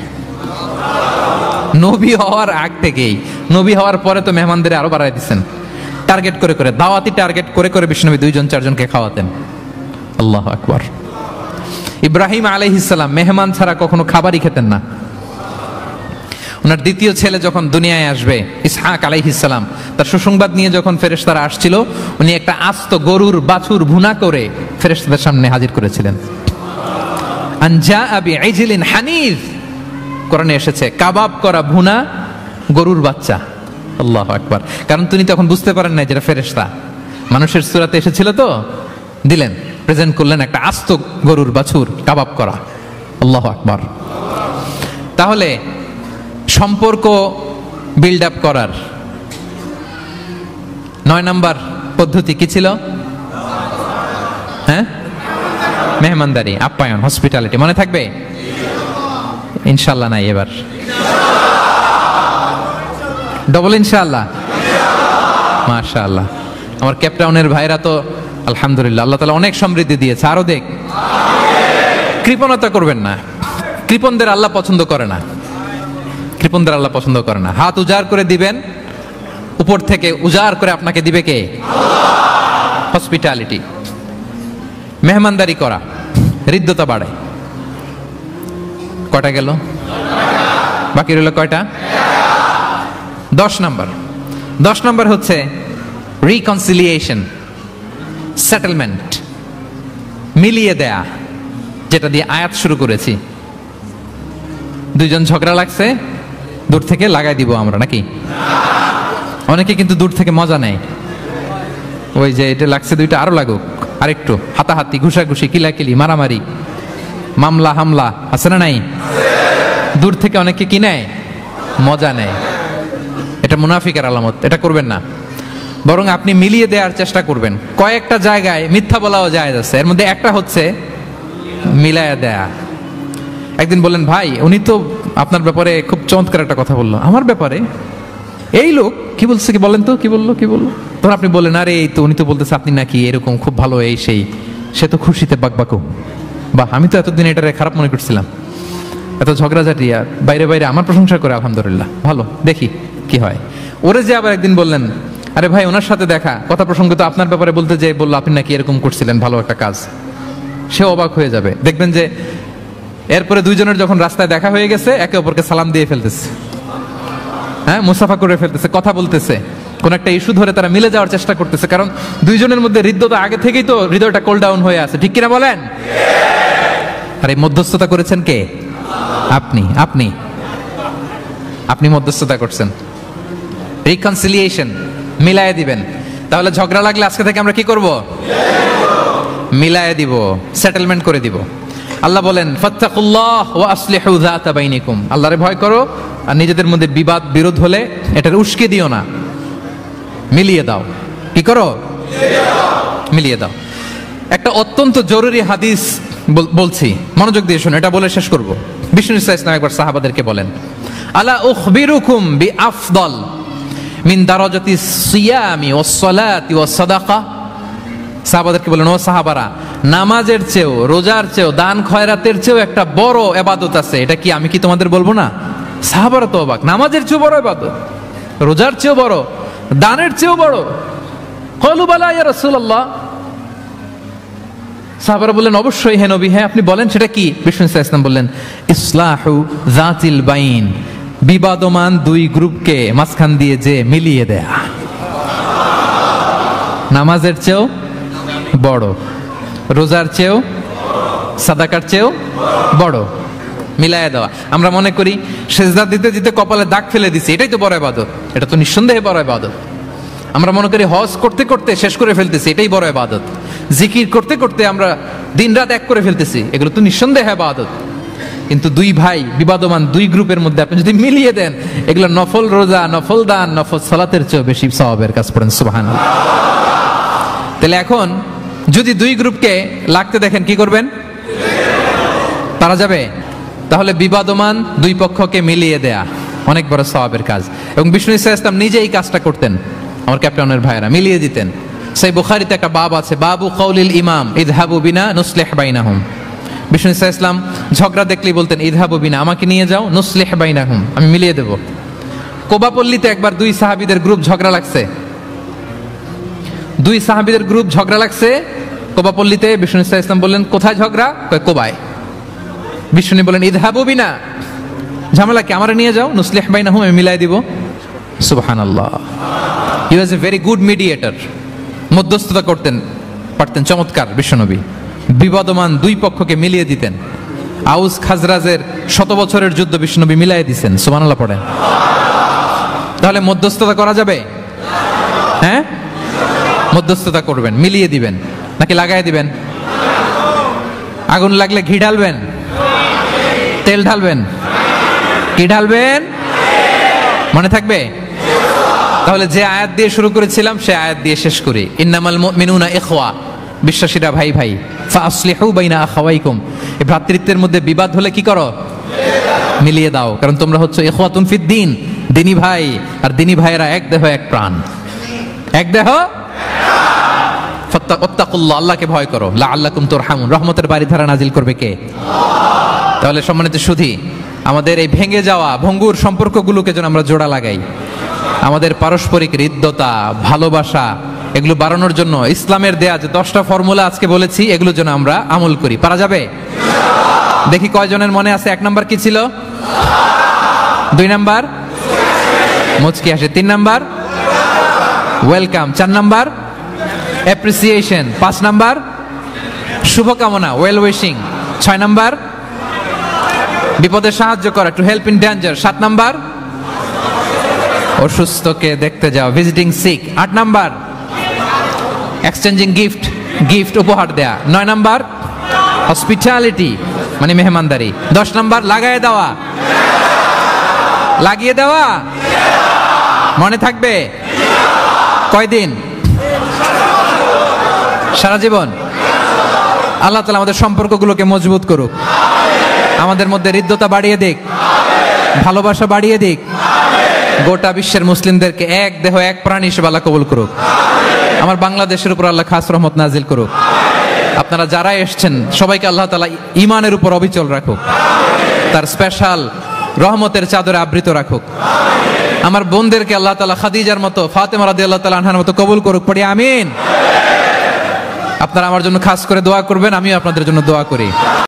Speaker 1: নবী হওয়ার আগ থেকেই, নবী হওয়ার পরে তো মেহমানদের আরো বাড়াই দিচ্ছেন। টার্গেট করে করে, দাওয়াতি টার্গেট করে করে বিশ্বনবী 2-4জনকে খাওয়াতেন। আল্লাহু আকবার। ইব্রাহিম আলাইহিস সালাম মেহমান ছাড়া কখনো খাবারই খেতেন না। ওনার দ্বিতীয় ছেলে যখন দুনিয়ায় আসবে, ইসহাক আলাইহিস সালাম, তার সুসংবাদ নিয়ে যখন ফেরেশতারা আসছিল, উনি একটা আস্ত গরুর বাছুর ভুনা করে ফেরেশতাদের সামনে হাজির করেছিলেন। আনজা আবি ইজলিন হানিজ, কোরআনে এসেছে কাবাব করা ভুনা গরুর বাচ্চা। আল্লাহু আকবার। কারণ তিনি তখন বুঝতে পারেন না যেটা ফেরেশতা, মানুষের সূরাতে এসেছিল তো, দিলেন, প্রেজেন্ট করলেন একটা আস্ত গরুর বাছুর কাবাব করা। আল্লাহু আকবার। তাহলে সম্পর্ক বিল্ড আপ করার 9 নাম্বার পদ্ধতি কি ছিল? হ্যাঁ, মেহমানদারি, আপ্যায়ন, হসপিটালিটি। মনে থাকবে ইনশাআল্লাহ? নাই এবার ডবল ইনশাআল্লাহ। মাশাআল্লাহ। আমার ক্যাপটাউনের ভাইরা তো আলহামদুলিল্লাহ, আল্লাহ তাআলা অনেক সমৃদ্ধি দিয়েছে, আরো দেখ। কৃপণতা করবেন না, কৃপণদের আল্লাহ পছন্দ করে না, কৃপণদের আল্লাহ পছন্দ করে না। হাত উজাড় করে দিবেন, উপর থেকে উজাড় করে আপনাকে দিবে কে? হসপিটালিটি, মেহমানদারি করা, হৃদ্যতা বাড়ায়। কয়টা গেল? বাকি রইল কয়টা? 10 নাম্বার। 10 নাম্বার হচ্ছে রিকনসিলিয়েশন, সেটেলমেন্ট, মিলিয়ে দেয়া, যেটা দিয়ে আয়াত শুরু করেছি। দুইজন ঝগড়া লাগছে, দূর থেকে লাগাই দিব আমরা, নাকি? অনেকে কিন্তু দূর থেকে মজা নেয়, ওই যে এটা লাগছে দুইটা আরো লাগুক, আরেকটু হাতাহাতি, ঘুষাঘুষি, কিলাকিলি, মারামারি, মামলা হামলা, আছে না নাই? দূর থেকে অনেকে কি নেয়? মজা নেয়। এটা মুনাফিকের আলামত, এটা করবেন না। বরং আপনি মিলিয়ে দেওয়ার চেষ্টা করবেন। কয়েকটা জায়গায় মিথ্যা বলাও জায়েজ আছে, এর মধ্যে একটা হচ্ছে মিলায়া দেয়া। একদিন বললেন, ভাই উনি তো আপনার ব্যাপারে খুব চমৎকার একটা কথা বললো। আমার ব্যাপারে? এই লোক কি বলছে, কি বলেন তো, কি বললো? তখন আপনি বললেন, আরে এই তো উনি তো বলতেছে আপনি নাকি এরকম খুব ভালো, এই সেই। সে তো খুশিতে বাকবাকু। বাহ, আমি তো এতদিন এটারে খারাপ মনে করছিলাম। এত ঝগড়াঝাটি, আর বাইরে বাইরে আমার প্রশংসা করে, আলহামদুলিল্লাহ ভালো, দেখি কি হয়। ওরে যে আবার একদিন বললেন, আরে ভাই ওনার সাথে দেখা, কথা প্রসঙ্গ তো আপনার ব্যাপারে বলতে যে বললো আপনি নাকি এরকম করছিলেন, ভালো একটা কাজ। সে অবাক হয়ে যাবে, দেখবেন যে এরপরে দুইজনের যখন রাস্তায় দেখা হয়ে গেছে, একে অপরকে সালাম দিয়ে ফেলতেছে, হ্যাঁ, মুসাফা করে ফেলতেছে, কথা বলতেছে, কোন একটা ইস্যু ধরে তারা মিলে যাওয়ার চেষ্টা করতেছে। কারণ দুইজনের মধ্যে হৃদ্যতা আগে থেকেই তো, হৃদয়টা কোল ডাউন হয়ে আছে, ঠিক কিনা বলেন? আর এই মধ্যস্থতা করেছেন কে? আপনি। আপনি আপনি মধ্যস্থতা করছেন। রিকনসিলিয়েশন, মিলায়ে দিবেন। তাহলে ঝগড়া লাগলে আজকে থেকে আমরা কি করব? মিলায়ে দিব, সেটেলমেন্ট করে দিব। আল্লাহ বলেন, ফাত্তাকুল্লাহ ওয়া আসলিহু যাতা বাইনিকুম, আল্লাহরে ভয় করো আর নিজেদের মধ্যে বিবাদ বিরোধ হলে এটার উস্কে দিও না, মিলিয়ে দাও। কি করো? মিলিয়ে দাও। একটা অত্যন্ত জরুরি হাদিস বলছি, মনোযোগ দিয়ে শুনুন, এটা বলে শেষ করব। বিষ্ণু ইসলাম একবার সাহাবাদেরকে বলেন, আলা উখবিরুকুম বিআফদল মিন দারাজাতিস সিয়ামি ওয়াস সালাতি ওয়াস সাদাকা। সাহাবাদেরকে বলেন, ও সাহাবারা, নামাজের চেয়েও, রোজার চেয়েও, দান খয়রাতের চেয়েও একটা বড় ইবাদত আছে, এটা কি আমি কি তোমাদের বলবো না? সাহাবারা তো অবাক, নামাজের চেয়েও বড় ইবাদত, রোজার চেয়েও বড়, দানের চেয়েও বড়। ক্বালু বালা ইয়া রাসূলুল্লাহ। সাহাবারা বললেন, অবশ্যই হে নবী, হ্যাঁ আপনি বলেন সেটা কি? বিষ্ণু ইসলাম বললেন, ইসলাহু যাতিল বাইন, বিবাদমান দুই গ্রুপকে মাঝখান দিয়ে যে মিলিয়ে দেয়া। নামাজের চেয়েও বড়, রোজার চেয়েও, সাদাকার চেয়েও বড়, মিলায়া দেওয়া। আমরা মনে করি সেজদা দিতে দিতে কপালে দাগ ফেলে দিছি, এটাই তো বড় ইবাদত। এটা তো নিঃসন্দেহে বড় ইবাদত। আমরা মনে করি হজ করতে করতে শেষ করে ফেলতেছি, এটাই বড় ইবাদত। জিকির করতে করতে আমরা দিনরাত এক করে ফেলতেছি, এগুলো তো নিঃসন্দেহে ইবাদত। কিন্তু দুই ভাই, বিবাদমান দুই গ্রুপের মধ্যে আপনি যদি মিলিয়ে দেন, এগুলো নফল রোজা, নফল দান, নফল সালাতের চেয়েও বেশি সওয়াবের কাজ করেন। সুবহানাল্লাহ। তাহলে এখন যদি দুই গ্রুপকে লাগতে দেখেন, কি করবেন? পারা যাবে? তাহলে বিবাদমান দুই পক্ষকে মিলিয়ে দেয়া অনেক বড় সওয়াবের কাজ। এবং বিষ্ণু ইসলাম নিজে এই কাজটা করতেন। আমার ক্যাপ্টেনের ভাইরা মিলিয়ে দিতেন। সেই বুখারীতে একটা বাব আছে, বাবু কওলিল ইমাম ইযহাবু বিনা নুসলিহ বাইনাহুম। বিষ্ণু ইসলাম ঝগড়া দেখলেই বলতেন, ইযহাবু বিনা, আমাকে নিয়ে যাও, নুসলিহ বাইনাহুম, আমি মিলিয়ে দেব। কোবাপল্লীতে একবার দুই সাহাবীদের গ্রুপ ঝগড়া লাগছে, দুই সাহাবীদের গ্রুপ ঝগড়া লাগছে কোবাপল্লীতে। বিষ্ণু ইসলাম বললেন, কোথায় ঝগড়া? কোবায়। বিষ্ণু বলেন, ইযহাবু বিনা, ঝামেলা কি, আমারে নিয়ে যাও, নুসলিহ বাইনাহুম, আমি মিলাই দিব। সুবহানাল্লাহ। হি ওয়াজ এ ভেরি গুড মিডিয়েটর। মধ্যস্থতা করতেন পারতেন চমৎকার বিশ্বনবী। বিবাদমান দুই পক্ষকে মিলিয়ে দিতেন। আউস খাজরাজের 100 বছরের যুদ্ধ বিশ্বনবী মিলাই দিতেন। সুবহানাল্লাহ পড়েন। তাহলে মধ্যস্থতা করা যাবে? হ্যাঁ, মধ্যস্থতা করবেন, মিলিয়ে দিবেন নাকি লাগাই দিবেন? আগুন লাগলে ঘি ঢালবেন, তেল ঢালবেন, কি ঢালবেন? মনে থাকবে? তাহলে যে আয়াত দিয়ে শুরু করেছিলাম সে আয়াত দিয়ে শেষ করি। ইন্নামাল মুমিনুনা ইখওয়া, বিশ্বাসীরা ভাই ভাই। ফাসলিহু বাইনা আখাওয়াইকুম, এই ভ্রাতৃত্বের মধ্যে বিবাদ হলে কি করো? মিলিয়ে দাও। কারণ তোমরা হচ্ছে ইখওয়াতুন ফিদ দ্বীন, দ্বীনি ভাই। আর দ্বীনি ভাইয়েরা এক দেহ এক প্রাণ, এক দেহ। ফাত্তাকুল্লাহ, আল্লাহকে ভয় করো। লাআল্লাকুম তুরহামুন, রহমতের বাড়িধারা নাজিল করবে কে? তাহলে সম্মানিত সুধী, আমাদের এই ভেঙে যাওয়া ভঙ্গুর সম্পর্কগুলোকে যেন আমরা জোড়া লাগাই। আমাদের পারস্পরিক হৃদ্যতা, ভালোবাসা এগুলো বাড়ানোর জন্য ইসলামের দেয়া যে 10টা ফর্মুলা আজকে বলেছি, এগুলো যেন আমরা আমল করি। পারা যাবে? দেখি কয়জনের মনে আছে। 1 নাম্বার কি ছিল? 2 নাম্বার মুচকি হাসি। 3 number welcome. 4 number appreciation. 5 number শুভকামনা, ওয়েল উইশিং। 6 নাম্বার বিপদে সাহায্য করা, to help in danger. 7 number অসুস্থকে দেখতে যাও, visiting sick. 8 number exchanging gift উপহার দেয়া। 9 নাম্বার হসপিটালিটি মানে মেহমানদারি। 10 নাম্বার লাগিয়ে দেওয়া। মনে থাকবে? কয়দিন? সারা জীবন। আল্লাহ তাআলা আমাদের সম্পর্কগুলোকে মজবুত করুক, আমাদের মধ্যে হৃদ্যতা বাড়িয়ে দিক, ভালোবাসা বাড়িয়ে দিক, গোটা বিশ্বের মুসলিমদেরকে এক দেহ এক প্রাণ হিসেবে আল্লাহ কবুল করুক। আমার বাংলাদেশের উপর আল্লাহ খাস রহমত নাজিল করুক। আপনারা যারা এসেছেন সবাইকে আল্লাহ তাআলা ঈমানের উপর অবিচল রাখুক, তার স্পেশাল রহমতের চাদরে আবৃত রাখুক। আমার বোনদেরকে আল্লাহ তাআলা খাদিজার মতো, ফাতেমা রাদিয়াল্লাহু তাআলা আনহার মতো কবুল করুক। পড়ি আমিন। আপনারা আমার জন্য খাস করে দোয়া করবেন, আমিও আপনাদের জন্য দোয়া করি।